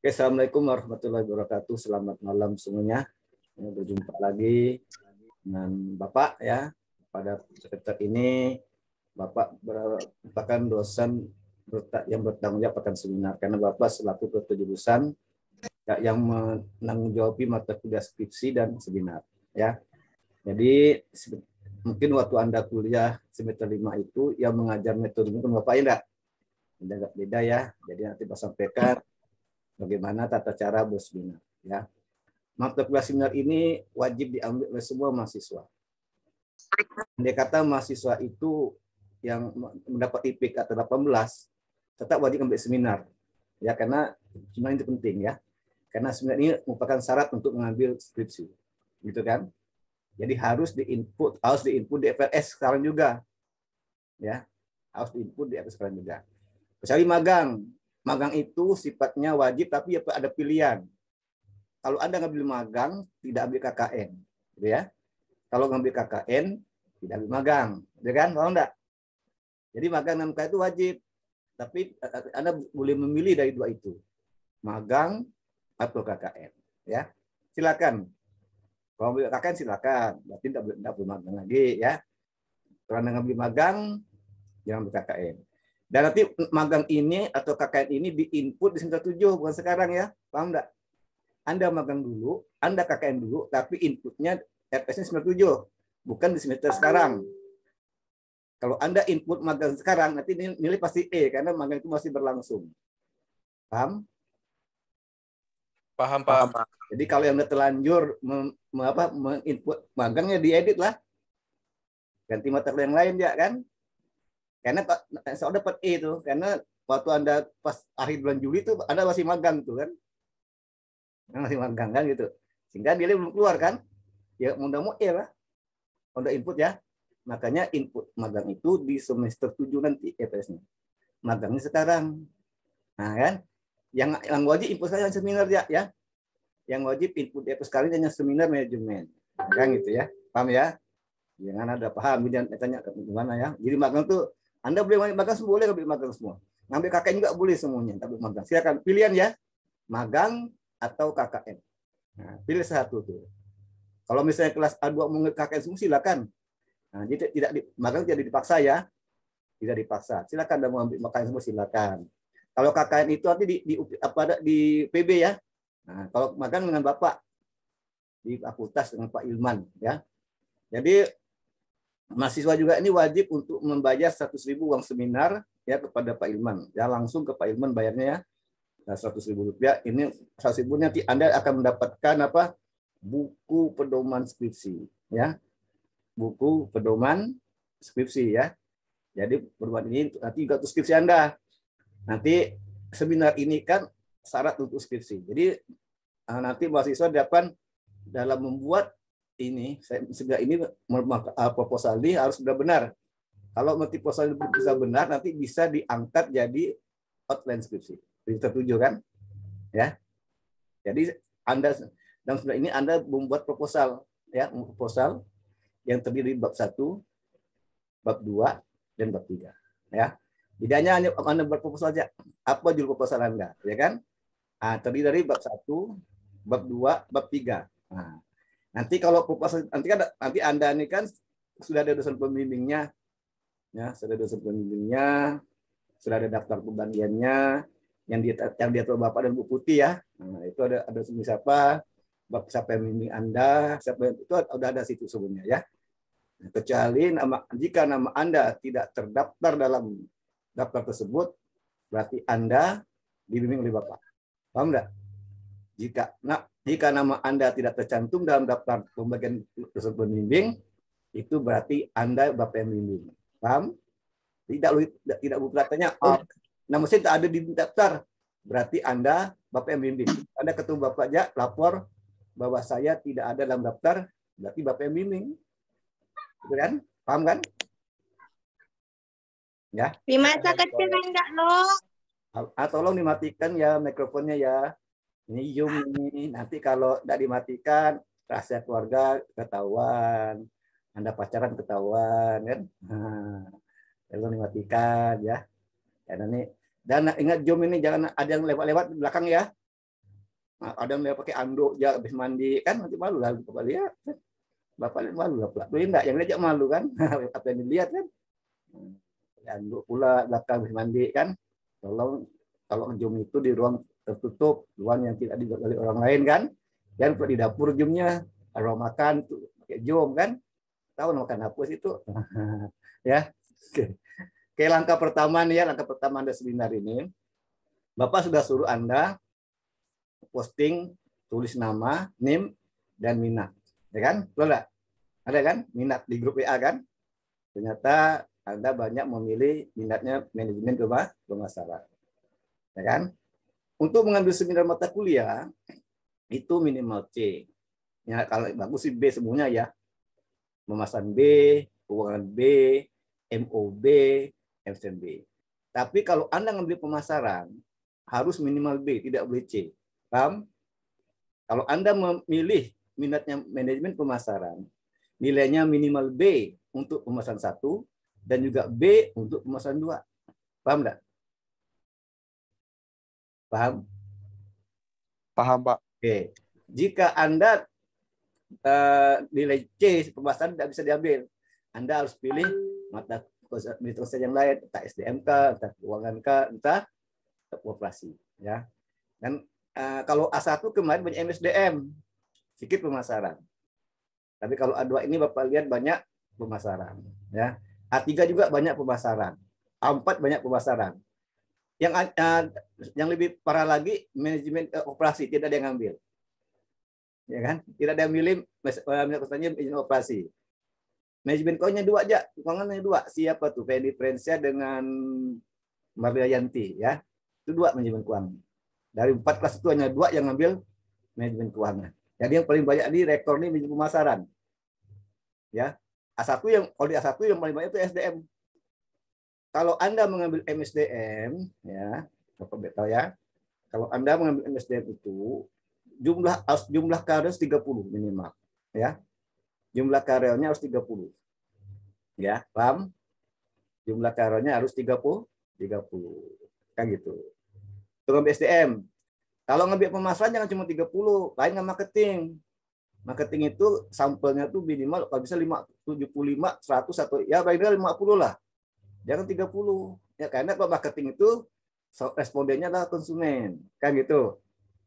Oke, Assalamualaikum warahmatullahi wabarakatuh. Selamat malam semuanya. Berjumpa lagi dengan Bapak ya. Pada kesempatan ini Bapak merupakan dosen yang bertanggung jawab akan seminar karena Bapak selaku ketua jurusan yang menanggung mata kuliah skripsi dan seminar ya. Jadi mungkin waktu Anda kuliah semester 5 itu yang mengajar metode mungkin Bapak ya enggak? Beda ya. Jadi nanti Bapak sampaikan bagaimana tata cara berseminar ya. Mata kuliah seminar ini wajib diambil oleh semua mahasiswa. Dia kata mahasiswa itu yang mendapat IPK atau 18 tetap wajib ambil seminar ya, karena seminar itu penting ya. Karena seminar ini merupakan syarat untuk mengambil skripsi. Gitu kan? Jadi harus diinput di FLS sekarang juga. Ya. Harus diinput di FLS sekarang juga. Kecuali magang. Magang itu sifatnya wajib tapi ada pilihan. Kalau Anda ngambil magang, tidak ambil KKN, gitu ya. Kalau ngambil KKN, tidak ambil magang, gitu kan? Kalau enggak. Jadi magang 6K itu wajib, tapi Anda boleh memilih dari dua itu, magang atau KKN, ya. Silakan. Kalau ambil KKN silakan, berarti tidak boleh magang lagi, ya. Kalau Anda ngambil magang, jangan ambil KKN. Dan nanti magang ini atau KKN ini diinput di semester 7, bukan sekarang ya. Paham enggak? Anda magang dulu, Anda KKN dulu, tapi inputnya RPS-nya semester 7, bukan di semester sekarang. Kalau Anda input magang sekarang, nanti nilai pasti E, karena magang itu masih berlangsung. Paham? Paham, Pak. Jadi kalau yang udah terlanjur menginput magangnya diedit lah. Ganti mata kuliah yang lain ya kan? Karena saya dapat E itu, karena waktu Anda pas akhir bulan Juli itu Anda masih magang tuh kan? Masih magang kan gitu. Sehingga nilai belum keluar kan? Ya mudah-mudahan E lah. Untuk input ya. Makanya input magang itu di semester 7 nanti EPS-nya. Magangnya sekarang. Nah kan? Yang wajib input sekalian seminar ya. Yang wajib input EPS sekalian hanya seminar manajemen. Kan gitu ya. Paham ya? Jangan ada paham, jangan tanya gimana ya. Jadi magang tuh Anda boleh magang semua, boleh ambil magang semua. Ngambil KKN juga boleh semuanya, tapi magang. Silakan pilihan ya. Magang atau KKN. Nah, pilih satu tuh. Kalau misalnya kelas A2 mau KKN semua silakan. Nah, jadi magang tidak dipaksa ya. Tidak dipaksa. Silakan Anda mau ambil KKN semua silakan. Kalau KKN itu nanti di PB ya. Nah, kalau magang dengan Bapak di fakultas dengan Pak Ilman ya. Jadi mahasiswa juga ini wajib untuk membayar 100.000 uang seminar ya kepada Pak Ilman. Ya langsung ke Pak Ilman bayarnya ya. Nah, 100.000 rupiah ini 100.000 nanti Anda akan mendapatkan apa? Buku pedoman skripsi ya. Buku pedoman skripsi ya. Jadi pedoman ini nanti juga untuk skripsi Anda. Nanti seminar ini kan syarat untuk skripsi. Jadi nanti mahasiswa dapat dalam membuat ini proposal ini harus sudah benar. Kalau nanti proposal ini bisa benar, nanti bisa diangkat jadi outline skripsi. Tertuju kan? Ya. Jadi Anda dalam sebenarnya ini Anda membuat proposal ya, proposal yang terdiri dari bab 1, bab 2 dan bab 3 ya. Tidak hanya Anda buat proposal saja. Apa judul proposal Anda, ya kan? Terdiri dari bab 1, bab 2, bab 3. Nah, nanti kalau proposal nanti Anda ini kan sudah ada dosen pembimbingnya, ya, sudah ada dosen pembimbingnya, sudah ada daftar pembagiannya, yang diatur Bapak dan Bu Putih ya. Nah, itu ada siapa, Bapak siapa yang membimbing Anda, siapa itu sudah ada situ sebelumnya ya. Nah, kecuali jika nama Anda tidak terdaftar dalam daftar tersebut, berarti Anda dibimbing oleh Bapak. Paham enggak? Jika nama Anda tidak tercantum dalam daftar pembagian dosen pembimbing, itu berarti Anda Bapak yang membimbing. Paham? Tidak berkatanya, nama saya tak ada di daftar, berarti Anda Bapak yang membimbing. Anda ketemu Bapak aja lapor bahwa saya tidak ada dalam daftar, berarti Bapak yang membimbing. Gitu kan? Paham kan? Ya. Di masa kecil enggak loh. Tolong dimatikan ya mikrofonnya ya. Ini Zoom ini. Nanti kalau tidak dimatikan, rahasia keluarga ketahuan. Anda pacaran ketahuan kan. Tolong dimatikan ya. Dan ingat Zoom ini jangan ada yang lewat-lewat di belakang ya. Ada yang dia pakai anduk ya habis mandi kan, nanti malu lah Bapak lihat. Bapak malu lah pula. Tuh enggak, yang ngajak malu kan. Apa yang dilihat kan. Anduk pula belakang habis mandi kan. Kalau jum itu di ruang tertutup, ruang yang tidak dibuat oleh orang lain kan. Dan di dapur jumnya, ruang makan tuh pakai jum kan. Tahu makan apa sih itu? Ya. Oke, langkah pertama nih ya, langkah pertama Anda seminar ini. Bapak sudah suruh Anda posting, tulis nama, NIM, dan minat. Ya kan? Betul nggak? Ada kan? Minat di grup WA kan? Ternyata Anda banyak memilih minatnya manajemen pemasaran. Ya kan? Untuk mengambil seminar mata kuliah, itu minimal C. Ya, kalau bagus sih B semuanya ya. Pemasaran B, keuangan B, MOB, FCB. Tapi kalau Anda ngambil pemasaran, harus minimal B, tidak boleh C. Paham? Kalau Anda memilih minatnya manajemen pemasaran, nilainya minimal B untuk pemasaran 1 dan juga B untuk pemasaran 2. Paham enggak? Paham? Paham, Pak. Oke. Jika Anda nilai C pemasaran tidak bisa diambil, Anda harus pilih mata kuliah yang lain, entah SDMK, entah keuangan K, entah operasi, ya. Dan kalau A1 kemarin banyak MSDM, sedikit pemasaran. Tapi kalau A2 ini Bapak lihat banyak pemasaran, ya. A3 juga banyak pemasaran. A4 banyak pemasaran. Yang lebih parah lagi manajemen operasi tidak ada yang ngambil. Ya kan? Tidak ada yang milih manajemen operasi. Manajemen keuangannya 2 aja, keuangannya 2. Siapa tuh? Fendi Prensia dengan Maria Yanti, ya. Itu 2 manajemen keuangan. Dari 4 kelas itu hanya 2 yang ngambil manajemen keuangan. Jadi yang paling banyak di rekor ini manajemen pemasaran. Ya. A1 yang kalau di A1 yang paling banyak itu SDM. Kalau Anda mengambil MSDM, ya, Bapak tahu ya. Kalau Anda mengambil MSDM itu jumlah karya 30 minimal, ya. Jumlah karyanya harus 30. Ya, paham? Jumlah karyanya harus 30. Kan gitu. Itu ngambil SDM. Kalau ngambil pemasaran jangan cuma 30, lain nggak marketing. Marketing itu sampelnya tuh minimal kalau bisa 75, 100 atau ya paling 50 lah. Jangan 30. Ya karena kalau marketing itu respondennya adalah konsumen, kan gitu.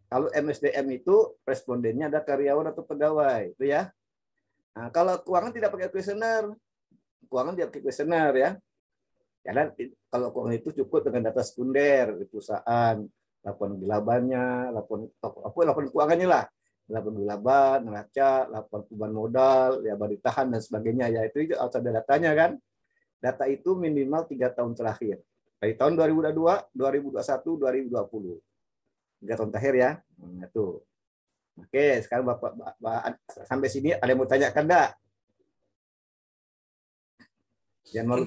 Kalau MSDM itu respondennya ada karyawan atau pegawai, itu ya. Nah, kalau keuangan tidak pakai kuesioner. Keuangan tidak pakai kuesioner ya. Karena kalau keuangan itu cukup dengan data sekunder di perusahaan, laporan gelabannya, laporan keuangannya lah. Laporan gelaban, neraca, laporan perubahan modal, ya bari tahan dan sebagainya ya. Itu harus ada datanya kan. Data itu minimal 3 tahun terakhir. Dari tahun 2022, 2021, 2020. 3 tahun terakhir ya. Nah, itu. Oke, sekarang Bapak sampai sini ada yang mau tanyakan enggak?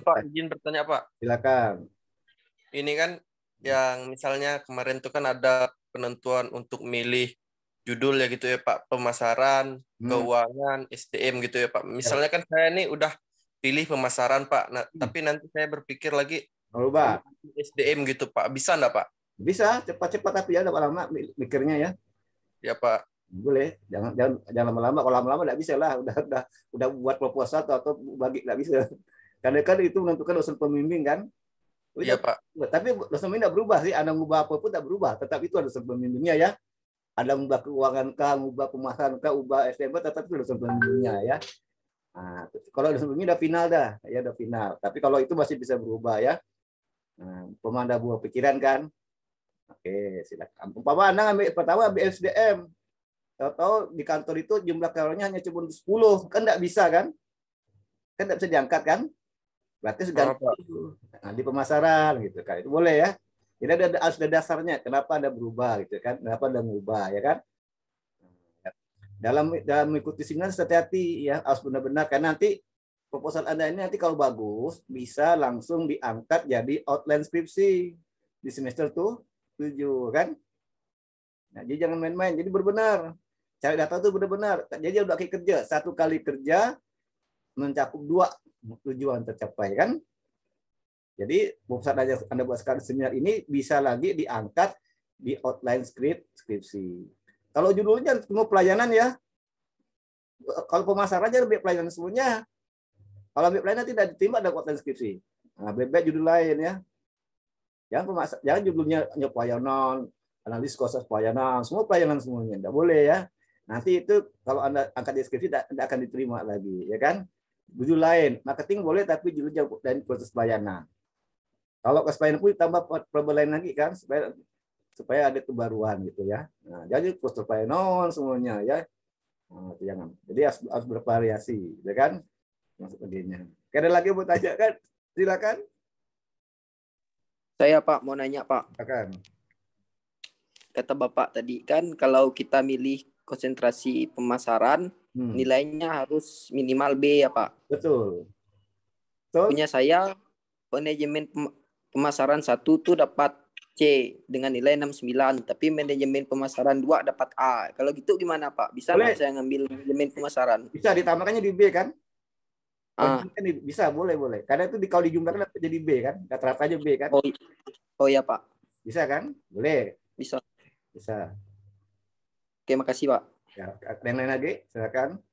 Pak, izin bertanya, Pak. Silakan. Ini kan yang misalnya kemarin itu kan ada penentuan untuk milih judul ya gitu ya, Pak. Pemasaran, keuangan, SDM gitu ya, Pak. Misalnya kan saya ini udah pilih pemasaran, Pak. Nah, tapi nanti saya berpikir lagi Berubah. SDM gitu, Pak. Bisa enggak, Pak? Bisa, cepat-cepat tapi ya lama-lama mikirnya ya. Ya, Pak. Boleh, jangan lama-lama. Kalau lama-lama enggak bisa lah. Udah buat proposal atau bagi enggak bisa. Karena kan itu menentukan dosen pembimbing kan. Iya, Pak. Tapi dosen pembimbing enggak berubah sih. Anda ngubah apapun enggak berubah. Tetap itu ada dosen pembimbingnya ya. Ada ngubah keuangan kah, ngubah pemasaran kah, ubah SDM, tetap itu dosen pembimbingnya ya. Nah, kalau dosen pembimbing udah final dah, ya udah final. Tapi kalau itu masih bisa berubah ya. Nah, pemanda buah pikiran kan. Oke, silakan. Umpama Anda pertama ambil SDM. Tahu-tahu di kantor itu jumlah karyanya hanya cuma 10, kan enggak bisa kan? Kan enggak bisa diangkat kan? Berarti seganti nah, di pemasaran gitu kan. Itu boleh ya. Jadi harus ada dasarnya kenapa Anda berubah gitu kan. Kenapa Anda mengubah ya kan? Dalam mengikuti seminar hati-hati ya, harus benar-benar kan nanti proposal Anda ini nanti kalau bagus bisa langsung diangkat jadi outline skripsi di semester 7 kan. Nah, jadi jangan main-main, jadi benar-benar cari data itu benar-benar. Jadi udah kayak kerja, 1 kali kerja mencakup 2 tujuan tercapai kan. Jadi proposal Anda buat sekarang seminar ini bisa lagi diangkat di outline skripsi. Kalau judulnya semua pelayanan ya. Kalau pemasaran aja lebih pelayanan semuanya. Kalau ambil pelayanan tidak diterima ada kuota skripsi. Nah, bebek judul lain ya. Jangan judulnya hanya pelayanan, analis konsep pelayanan, semua pelayanan semuanya. Tidak boleh ya. Nanti itu kalau Anda angkat deskripsi tidak akan diterima lagi, ya kan? Judul lain, marketing boleh tapi judulnya dan proses pelayanan. Kalau ke pelayanan pun tambah problem lain lagi kan supaya ada kebaruan gitu ya. Nah, jadi proses pelayanan semuanya ya. Nah, jangan. Jadi harus bervariasi, ya kan? Masuk bagiannya. Ada lagi mau tanya kan? Silakan. Saya Pak mau nanya Pak. Silakan. Kata Bapak tadi kan kalau kita milih konsentrasi pemasaran nilainya harus minimal B ya Pak. Betul. Betul. Punya saya manajemen pemasaran 1 tuh dapat C dengan nilai 69, tapi manajemen pemasaran 2 dapat A. Kalau gitu gimana Pak? Bisa nggak saya ngambil manajemen pemasaran? Bisa ditambahkannya di B kan? Bisa, boleh. Karena itu kalau dijumlahkan jadi B kan? Rata-rata aja B kan? Oh ya Pak. Bisa kan? Boleh. Bisa. Oke, makasih Pak. Ya, yang lain lagi, silakan.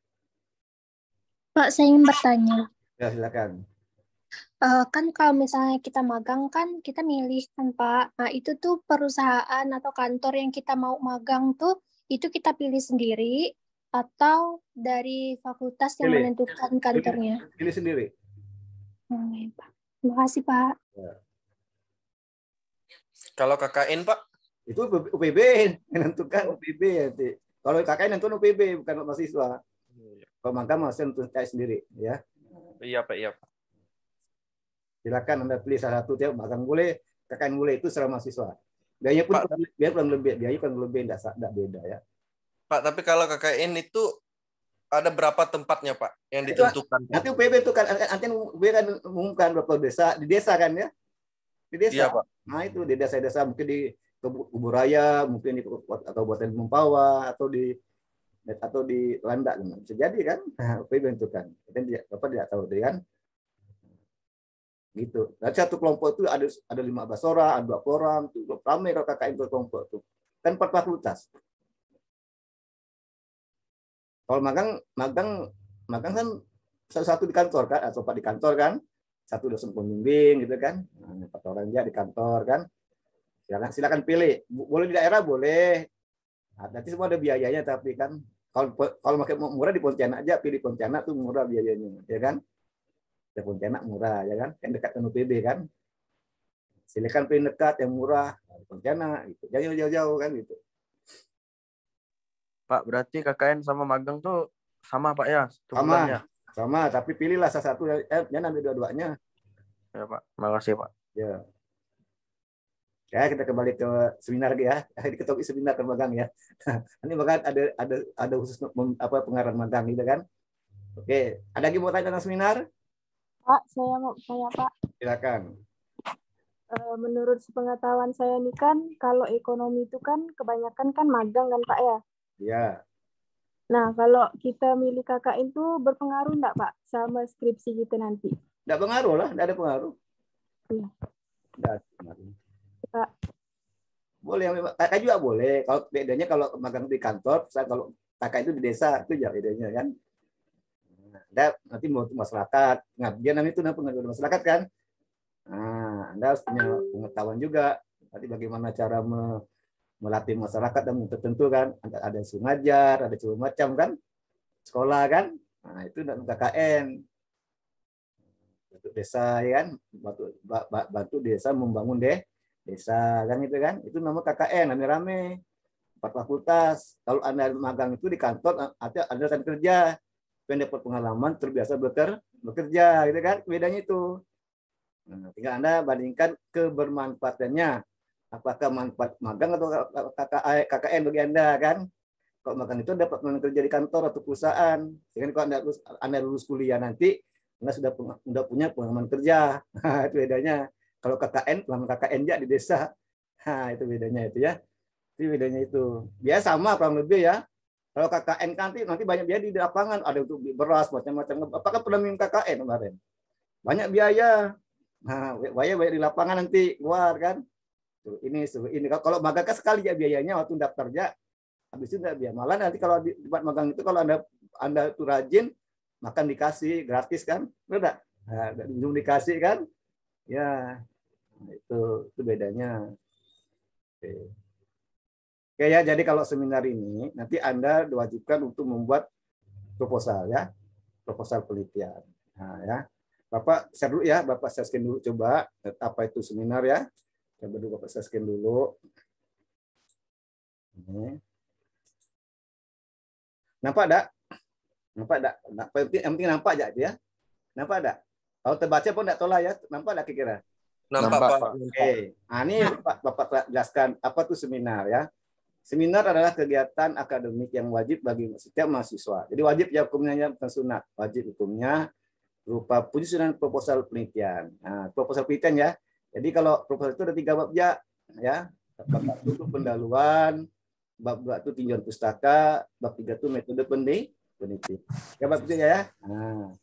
Pak, saya ingin bertanya. Ya, silakan. Kan kalau misalnya kita magang kan kita milih kan Pak. Nah itu tuh perusahaan atau kantor yang kita mau magang tuh itu kita pilih sendiri atau dari fakultas yang menentukan kantornya? Pilih sendiri. Ya, Pak. Terima kasih Pak. Ya. Kalau KKN Pak? Itu UPB menentukan UPB nanti. Kalau KKN itu UPB bukan mahasiswa. Kalau magang mahasiswa menentukan sendiri ya. Iya Pak. Silakan Anda pilih salah satu, magang boleh, KKN boleh, itu serah mahasiswa. Biaya pun kurang lebih tidak beda ya. Pak, tapi kalau KKN itu ada berapa tempatnya Pak yang ditentukan? Nanti UPB itu kan nanti UPB kan mengumumkan berapa desa di desa kan ya? Di desa. Iya, Pak. Nah itu di desa-desa mungkin di Kuburaya, mungkin di Kabupaten Mempawah atau di Landak bisa jadi kan? Nah, UPB tentukan. Bapak tidak tahu deh kan? Gitu. Dan satu kelompok itu ada 15 orang, ada 20 orang, itu ramai kalau KKN itu kelompok itu. Kan 4 fakultas. Kalau magang kan satu di kantor kan, atau 4 di kantor kan, satu dosen pembimbing gitu kan, 4 orang aja di kantor kan. Silakan pilih. Boleh di daerah boleh. Nah, nanti semua ada biayanya tapi kan kalau pakai murah di Pontianak aja, pilih Pontianak tuh murah biayanya, ya kan? Di Pontianak murah ya kan, yang dekat dengan UPB kan. Silakan pilih dekat yang murah di Pontianak gitu. Jangan jauh-jauh kan gitu. Pak, berarti KKN sama magang tuh sama Pak ya? Sama, tapi pilihlah salah satu, jangan ambil dua-duanya. Ya Pak, makasih Pak. Ya. Ya, kita kembali ke seminar lagi ya. Ini ke topik seminar ke magang ya. Ini bahkan ada khusus pengarahan magang gitu kan. Oke, ada lagi mau tanya tentang seminar? Pak, saya mau tanya Pak. Silakan. Menurut sepengetahuan saya nih kan, kalau ekonomi itu kan kebanyakan kan magang kan Pak ya? Iya. Nah, kalau kita milih KKN itu berpengaruh enggak Pak sama skripsi kita nanti? Enggak pengaruh lah, enggak ada pengaruh. Iya. Enggak ada pengaruh. Pak. Boleh, kakak juga boleh. Kalau bedanya kalau magang di kantor, kalau kakak itu di desa itu ya bedanya kan. Nanti mau masyarakat, pengabdian itu pengabdian masyarakat kan. Nah, Anda harus punya pengetahuan juga. Nanti bagaimana cara melatih masyarakat dan tertentu kan. Ada suruh ngajar, ada segala macam kan. Sekolah kan. Nah, itu KKN. Bantu desa ya kan. Bantu desa membangun desa kan itu kan. Itu nama KKN, rame-rame. 4 fakultas. Kalau Anda magang itu di kantor, Anda akan kerja. Dapat pengalaman terbiasa bekerja gitu kan, bedanya itu. Nah, tinggal Anda bandingkan kebermanfaatannya, apakah manfaat magang atau KKN bagi Anda kan. Kalau magang itu dapat kerja di kantor atau perusahaan, sehingga kalau Anda lulus kuliah nanti Anda sudah punya pengalaman kerja. Nah, itu bedanya. Kalau KKN, pengalaman KKN aja di desa. Nah, itu bedanya itu ya. Itu bedanya itu. Dia sama kurang lebih ya. Kalau KKN nanti banyak biaya di lapangan, ada untuk beras macam-macam. Apakah pernah minum KKN kemarin? Banyak biaya. Nah, biaya di lapangan nanti keluar kan. Ini. Kalau magang kan sekali ya biayanya waktu daftarnya Habis itu nggak biar. Malah nanti kalau di tempat magang itu kalau Anda itu rajin, makan dikasih gratis kan? Benar? Nah, ujung dikasih kan? Ya, itu bedanya. Oke. Oke ya, jadi kalau seminar ini nanti Anda diwajibkan untuk membuat proposal ya, proposal penelitian. Nah ya, Bapak share dulu ya, Bapak share scan dulu coba apa itu seminar ya. Coba dulu Bapak share scan dulu. Ini. Nampak ada? Nampak ada? Yang penting nampak aja ya. Nampak ada? Kalau terbaca pun enggak tahu lah ya. Nampak ada kira-kira? Nampak, Pak. Oke. Nah, ini Bapak jelaskan apa itu seminar ya. Seminar adalah kegiatan akademik yang wajib bagi setiap mahasiswa. Jadi wajib ya hukumnya bukan sunat. Wajib hukumnya berupa penyusunan proposal penelitian. Nah, proposal penelitian ya. Jadi kalau proposal itu ada 3 bab ya. Bab 1 itu pendahuluan, bab 2 itu tinjauan pustaka, bab 3 itu metode penelitian. Ya bab 3 ya. Nah.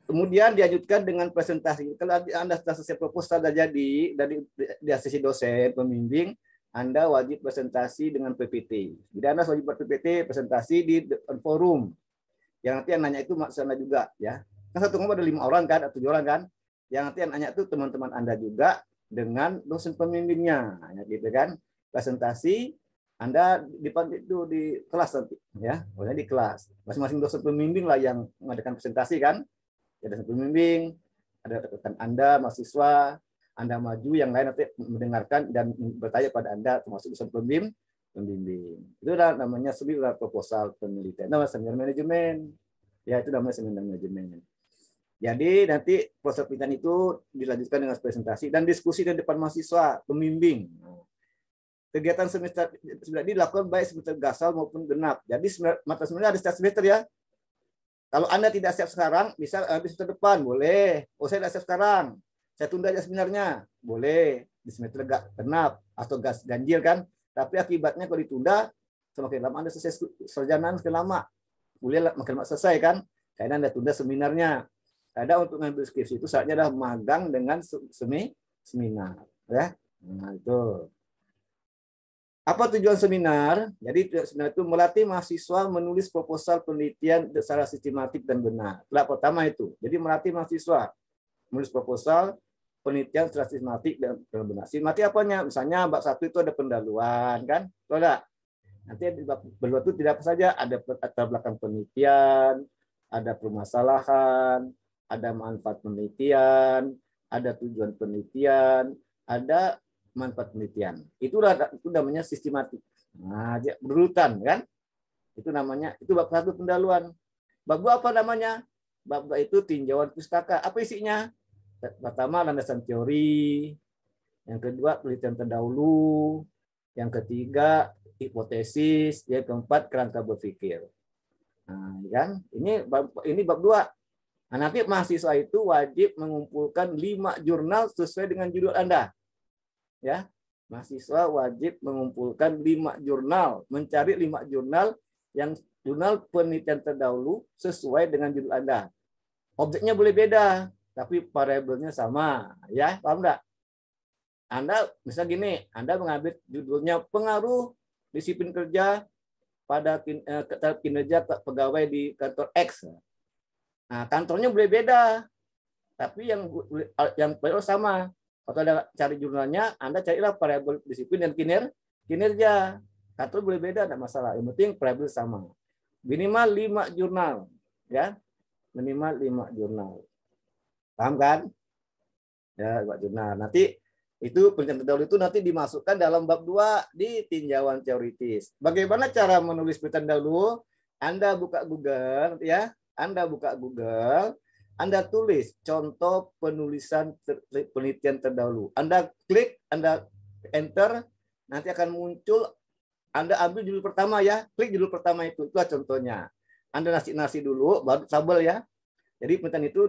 Kemudian dilanjutkan dengan presentasi. Kalau Anda sudah selesai proposal sudah jadi dari asisi dosen pembimbing, Anda wajib presentasi dengan PPT. Jadi Anda wajib buat PPT, presentasi di forum. Yang nanti yang nanya itu maksudnya juga ya. Kan satu kelompok ada 5 orang kan, atau 7 orang kan. Yang nanti yang nanya itu teman-teman Anda juga dengan dosen pembimbingnya, gitu kan. Presentasi Anda di kelas nanti ya, pokoknya di kelas. Masing-masing dosen pembimbing lah yang mengadakan presentasi kan. Ada dosen pembimbing, ada rekan Anda, mahasiswa, Anda maju, yang lain nanti mendengarkan dan bertanya pada Anda, termasuk dosen pembimbing. Itu namanya seminar proposal penelitian. Namanya seminar manajemen. Ya, itu namanya seminar manajemen. Jadi nanti proses penelitian itu dilanjutkan dengan presentasi dan diskusi di depan mahasiswa, pembimbing. Kegiatan semester ini dilakukan baik semester gasal maupun genap. Jadi mata sebenarnya ada setiap semester ya. Kalau Anda tidak siap sekarang, bisa habis semester depan, boleh. Oh, saya tidak siap sekarang. Saya tunda aja seminarnya. Boleh. Di semester genap atau ganjil kan. Tapi akibatnya kalau ditunda, semakin lama Anda selesai sarjana, semakin lama. Boleh makin lama selesai kan. Karena Anda tunda seminarnya. Ada untuk ngambil skripsi itu saatnya adalah magang dengan seminar. Ya. Nah, itu. Apa tujuan seminar? Jadi seminar itu melatih mahasiswa menulis proposal penelitian secara sistematik dan benar. Tahap pertama itu. Jadi melatih mahasiswa menulis proposal penelitian secara sistematik dan benar. Sistematik apanya? Misalnya bab 1 itu ada pendahuluan kan? Kalau nanti di bab 2 itu tidak apa saja, ada latar belakang penelitian, ada permasalahan, ada manfaat penelitian, ada tujuan penelitian, ada manfaat penelitian. Itu namanya sistematik. Nah, berurutan kan? Itu namanya, itu bab 1 pendahuluan. Bab 2 apa namanya? Bab 2 itu tinjauan pustaka. Apa isinya? Pertama landasan teori, yang kedua penelitian terdahulu, yang ketiga hipotesis, yang keempat kerangka berpikir. Nah, kan? Ini bab 2. Nah, nanti mahasiswa itu wajib mengumpulkan 5 jurnal sesuai dengan judul Anda. Ya, mahasiswa wajib mengumpulkan 5 jurnal, mencari 5 jurnal yang jurnal penelitian terdahulu sesuai dengan judul Anda. Objeknya boleh beda, tapi variabelnya sama, ya, paham enggak? Anda bisa gini, Anda mengambil judulnya pengaruh disiplin kerja pada kinerja pegawai di kantor X. Nah, kantornya boleh beda, tapi yang sama. Atau Anda cari jurnalnya, Anda carilah variabel disiplin dan kinerja. Kantor boleh beda, tidak masalah. Yang penting variabel sama. Minimal 5 jurnal, ya. Minimal 5 jurnal. Paham kan? Ya, 5 jurnal. Nanti itu penelitian terdahulu itu nanti dimasukkan dalam bab 2 di tinjauan teoritis. Bagaimana cara menulis penelitian terdahulu? Anda buka Google, ya. Anda buka Google. Anda tulis contoh penulisan penelitian terdahulu. Anda klik, Anda enter, nanti akan muncul, Anda ambil judul pertama ya, klik judul pertama itu contohnya. Anda nasi dulu, baru tabel ya. Jadi penelitian itu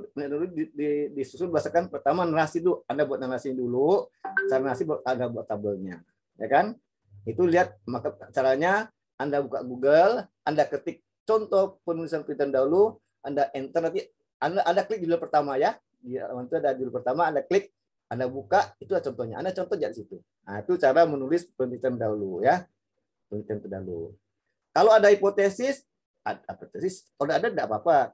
disusun berdasarkan pertama narasi dulu. Anda buat narasi dulu, cara narasi Anda buat tabelnya. Ya kan? Itu lihat, maka caranya Anda buka Google, Anda ketik contoh penulisan penelitian dahulu, Anda enter, nanti Anda klik judul pertama ya. Itu ada judul pertama, Anda klik, Anda buka, itu contohnya. Anda contoh di situ. Nah, itu cara menulis penelitian dahulu ya. penelitian terdahulu. Kalau ada hipotesis, kalau ada tidak apa-apa.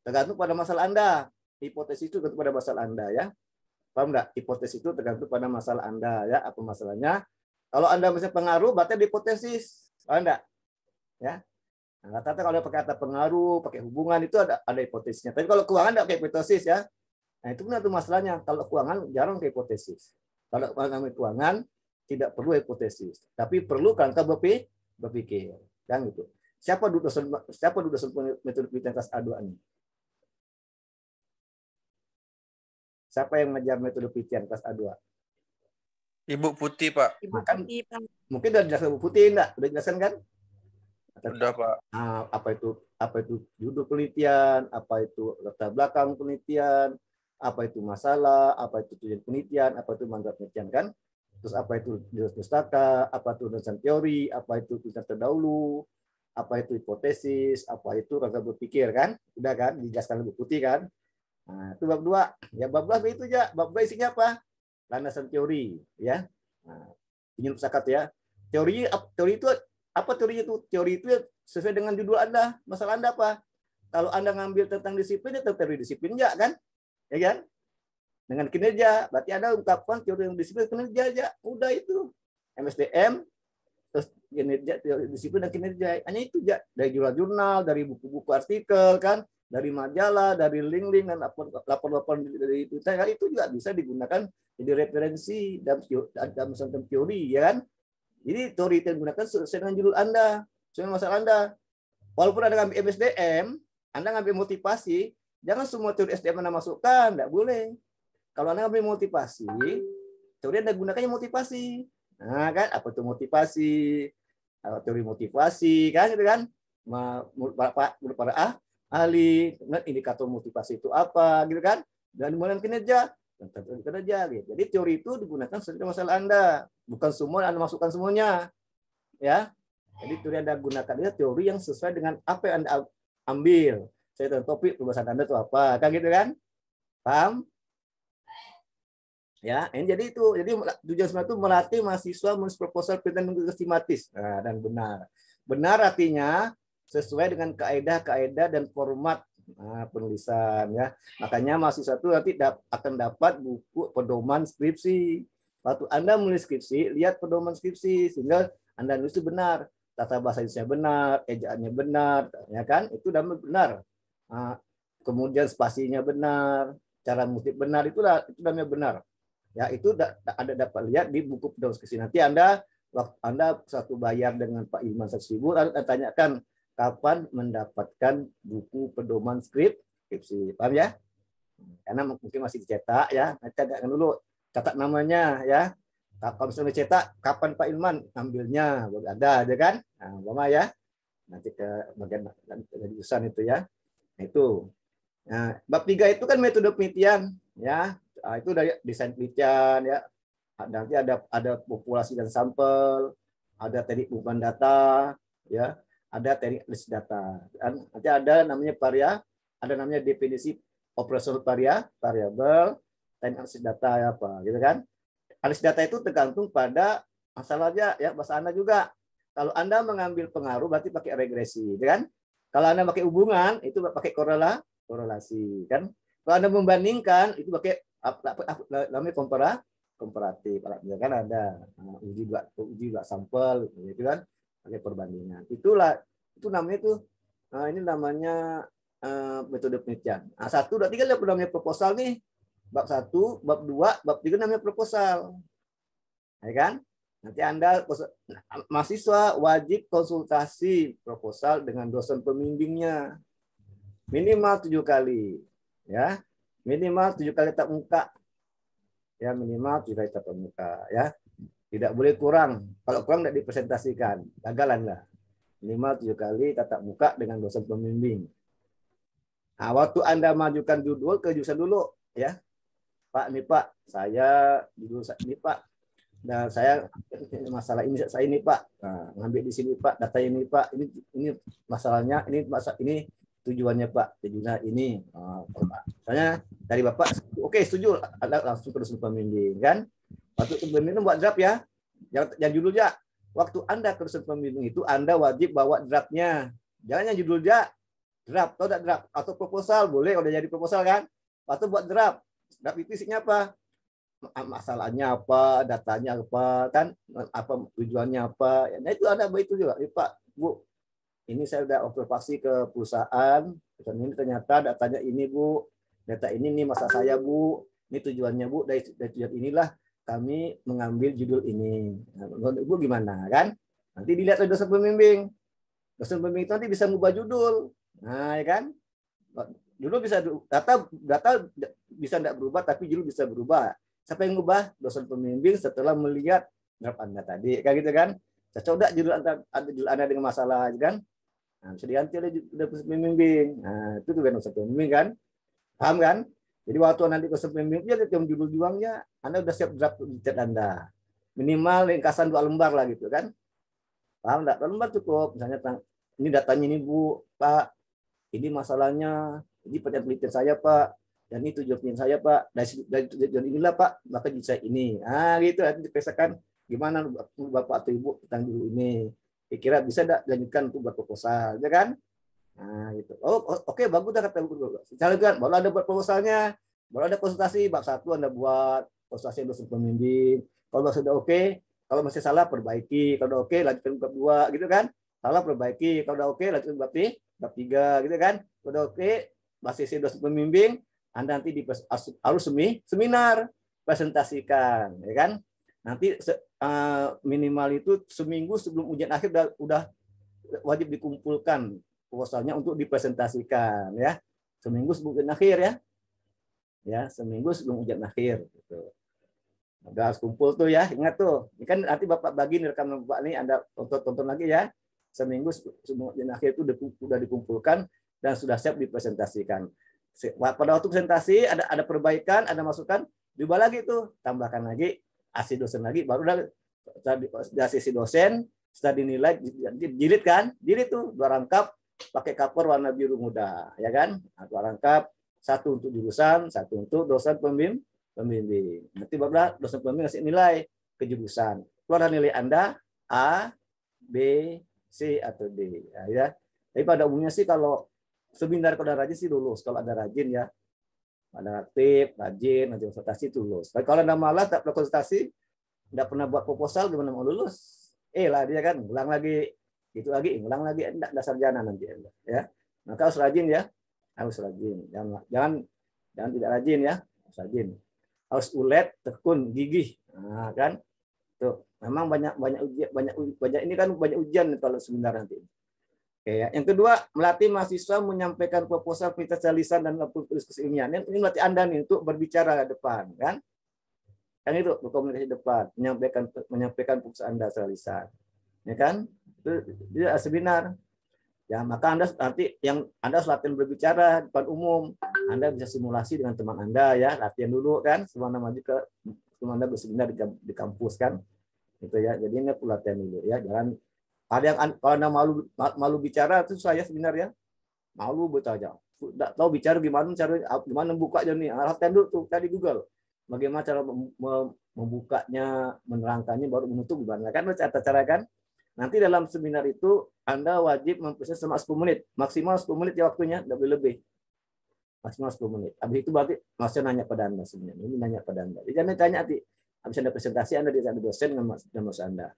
Tergantung pada masalah Anda. Hipotesis itu tergantung pada masalah Anda ya. Paham nggak? Hipotesis itu tergantung pada masalah Anda ya. Apa masalahnya? Kalau Anda misalnya pengaruh, berarti ada hipotesis. Paham nggak? Ya. Nah, rata-rata kalau pakai kata pengaruh, pakai hubungan itu ada hipotesisnya. Tapi kalau keuangan tidak pakai hipotesis ya. Nah itu benar tuh masalahnya. Kalau keuangan jarang pakai hipotesis. Kalau keuangan tidak perlu hipotesis, tapi perlu kerangka berpikir. Kan gitu. Siapa dosen metode penelitian kelas A2 ini? Siapa yang mengajar metode penelitian kelas A2? Ibu Putih, Pak. Ibu Kan Putih, Pak. mungkin udah dijelaskan Bu Putih enggak? Udah jelaskan kan? Udah, Pak. Nah, apa itu judul penelitian, apa itu latar belakang penelitian, apa itu masalah, apa itu tujuan penelitian, apa itu mandat penelitian kan? Terus apa itu judul pustaka, apa itu dasar teori, apa itu tulisan terdahulu, apa itu hipotesis, apa itu rangka berpikir kan? Udah kan dijelaskan Bu Putih kan? Nah, itu bab 2. Ya bab 2 itu aja. Bab 2 isinya apa? Landasan teori, ya. Nah, ini pustaka ya. Teori itu apa teorinya itu? Teori itu sesuai dengan judul Anda. Masalah Anda apa? Kalau Anda ngambil tentang disiplin, itu teori disiplin ya kan? Ya kan? Dengan kinerja, berarti Anda ungkapkan teori yang disiplin kinerja aja. Udah itu. MSDM, terus kinerja, teori disiplin dan kinerja. Hanya itu aja. Dari jurnal-jurnal, dari buku-buku artikel kan, dari majalah, dari link-link dan lapor-lapor dari itu juga bisa digunakan jadi referensi dalam teori ya kan. Jadi teori yang digunakan sesuai dengan judul Anda, sesuai dengan masalah Anda. Walaupun Anda ngambil MSDM, Anda ngambil motivasi, jangan semua teori SDM Anda masukkan, enggak boleh. Kalau Anda ngambil motivasi, teori Anda gunakannya motivasi. Nah, kan apa itu motivasi? Teori motivasi kan gitu kan? Menurut para ahli, kemudian indikator motivasi itu apa gitu kan? Dan kemudian kinerja gitu. Jadi teori itu digunakan sesuai masalah Anda, bukan semua Anda masukkan semuanya. Ya. Jadi teori Anda gunakan itu teori yang sesuai dengan apa yang Anda ambil. Saya tahu topik pembahasan Anda itu apa, kan gitu kan? Paham? Ya, ini jadi itu. Jadi tujuan sebenarnya itu melatih mahasiswa menulis proposal penelitian sistematis. Nah, dan benar. Benar artinya sesuai dengan kaedah-kaedah dan format penulisan ya. Makanya mahasiswa itu nanti akan dapat buku pedoman skripsi. Waktu Anda menulis skripsi, lihat pedoman skripsi sehingga Anda nulis itu benar. Tata bahasa Indonesia benar, ejaannya benar, ya kan? Itu benar. Kemudian spasinya benar, cara mengutip benar itu namanya benar. Ya, itu Anda dapat lihat di buku pedoman skripsi. Nanti waktu Anda satu bayar dengan Pak Iman 1.000, Anda tanyakan kapan mendapatkan buku pedoman skripsi. Paham ya? Karena mungkin masih dicetak ya. Nanti catatkan dulu, catat namanya ya. Kalau misalnya dicetak, kapan Pak Ilman ambilnya? Ada aja kan? Nah, Bapak ya. Nanti ke bagian jurusan itu ya. Nah, itu. Nah, bab 3 itu kan metode penelitian ya. Nah, itu dari desain penelitian ya. Nanti ada populasi dan sampel, ada teknik pengumpulan data ya. Ada teknik analisis data. Dan nanti ada namanya ada namanya definisi operasional variabel, teknik analisis data apa, gitu kan? Analisis data itu tergantung pada masalahnya ya, bahasa Anda juga. Kalau Anda mengambil pengaruh berarti pakai regresi, gitu kan? Kalau Anda pakai hubungan itu pakai korelasi, kan? Kalau Anda membandingkan itu pakai namanya komparatif. Ya kan ada uji dua sampel, gitu kan? Pakai perbandingan. Itu namanya ini namanya metode penelitian. Nah, 1, 2, 3 namanya proposal nih. Bab 1, bab 2, bab 3 namanya proposal. Ya kan? Nanti Anda mahasiswa wajib konsultasi proposal dengan dosen pembimbingnya. Minimal 7 kali. Ya. Minimal 7 kali tatap muka. Ya, minimal 7 kali tatap muka, ya. Tidak boleh kurang. Kalau kurang tidak dipresentasikan. Gagal Anda. Minimal 7 kali tatap muka dengan dosen pembimbing. Nah, waktu Anda majukan judul ke jurusan dulu. Ya, Pak, nih Pak, saya judul ini Pak. Dan saya masalah ini saya ini Pak. Nah, ngambil di sini Pak, data ini Pak. Ini masalahnya, ini tujuannya Pak. Tujuannya ini. Misalnya dari Bapak, oke setuju. Anda langsung ke dosen pembimbing kan. Waktu sebelum itu buat draft ya, yang judulnya waktu Anda ke dosen pembimbing itu Anda wajib bawa draftnya. Jangan yang judulnya draft, atau draft atau proposal, boleh udah jadi proposal kan? Atau buat draft. Draft itu isinya apa? Masalahnya apa, datanya apa, kan? Apa tujuannya apa? Nah itu ada itu juga. Pak, Bu, ini saya udah observasi ke perusahaan, dan ini ternyata datanya ini, Bu. Data ini nih masa saya, Bu. Ini tujuannya, Bu. Dari tujuan inilah kami mengambil judul ini. Nah, menurut Ibu gimana, kan? Nanti dilihat oleh dosen pembimbing. Dosen pembimbing itu nanti bisa mengubah judul. Nah, ya kan? Dulu bisa data bisa tidak berubah, tapi judul bisa berubah. Siapa yang mengubah? Dosen pembimbing setelah melihat draft Anda tadi, kayak gitu kan? Cocok tidak judul Anda dengan masalah, kan? Nah, bisa diganti oleh dosen pembimbing. Nah, itu juga dosen pembimbing kan? Paham kan? Jadi waktu nanti dosen pembimbing dia yang judul juangnya, Anda udah siap draft chat Anda. Minimal ringkasan 2 lembar lah gitu kan? Paham enggak? 2 lembar cukup. Misalnya ini datanya ini, Bu, Pak. Ini masalahnya, ini penelitian saya, Pak. Dan ini tujuan saya, Pak. Dari tujuan inilah, Pak, maka bisa ini. Gitu. Nanti dipesakan gimana Bapak atau Ibu tentang dulu ini. Kira-kira bisa enggak lanjutkan untuk buat proposal, ya kan? Nah, gitu. Oke, bagus dah kata Bu. Misalnya kan, baru ada buat proposalnya, baru ada konsultasi, bab 1 Anda buat konsultasi dosen pembimbing. Kalau sudah oke, kalau masih salah perbaiki. Kalau udah oke, lanjutkan bab 2 gitu kan. Salah perbaiki. Kalau udah oke, lanjutkan bab 3 gitu kan. Kalau udah oke, masih dosen pembimbing, Anda nanti harus seminar presentasikan, ya kan? Nanti minimal itu seminggu sebelum ujian akhir udah wajib dikumpulkan proposalnya untuk dipresentasikan, ya. Seminggu sebelum ujian akhir, ya, seminggu sebelum ujian akhir gitu. Udah harus kumpul tuh, ya, ingat tuh. Ini kan nanti Bapak bagi rekaman Bapak nih, Anda tonton lagi, ya. Seminggu sebelum ujian akhir itu sudah dikumpulkan dan sudah siap dipresentasikan. Pada waktu presentasi ada perbaikan, ada masukan, diubah lagi tuh, tambahkan lagi, asli dosen lagi, baru udah sisi dosen, setelah dinilai, jilid kan, jilid tuh 2 rangkap, pakai cover warna biru muda, ya kan? 2 rangkap, 1 untuk jurusan, 1 untuk dosen pembimbing. Nanti baru dosen pembimbing kasih nilai ke jurusan. Keluar nilai Anda A, B, C atau D, ya. Tapi pada umumnya sih kalau seminar kalau ada rajin sih lulus. Kalau ada rajin, ya, ada aktif, rajin, nanti konsultasi itu lulus. Tapi kalau ada malas, tak pernah konsultasi, tidak pernah buat proposal, gimana mau lulus? Lah dia kan, ulang lagi, itu lagi, ulang lagi, enggak ada sarjana nanti, ya. Maka harus rajin, ya, harus rajin. Jangan tidak rajin, ya, harus rajin. Harus ulet, tekun, gigih, nah, kan? Tuh, memang banyak ini kan banyak ujian kalau seminar nanti. Oke, ya. Yang kedua, melatih mahasiswa menyampaikan proposal penelitian lisan dan diskusi ilmiah. Ini melatih Anda nih untuk berbicara ke depan, kan? Kan itu berkomunikasi depan, menyampaikan proposal Anda secara lisan, ya kan? Itu dia seminar. Ya, maka Anda nanti Anda harus latihan berbicara depan umum. Anda bisa simulasi dengan teman Anda, ya, latihan dulu kan, sebelum Anda maju ke Anda berseminar di kampus kan. Itu, ya. Jadi ini perlu latihan dulu, ya. Jangan ada yang kalau Anda malu bicara itu saya sebenarnya malu bertanya. Tidak tahu bicara gimana buka aja nih. Latihan dulu tuh tadi Google. Bagaimana cara membukanya, menerangkannya, baru menutup gimana kan, cara kan. Nanti dalam seminar itu Anda wajib mempresentasikan selama 10 menit, maksimal 10 menit ya waktunya, tidak boleh lebih. Maksimal 10 menit. Habis itu berarti masih nanya pada Anda sebenarnya. Ini nanya pada Anda. Jadi jangan tanya nanti. Habis Anda presentasi Anda ada dosen dengan mas Anda.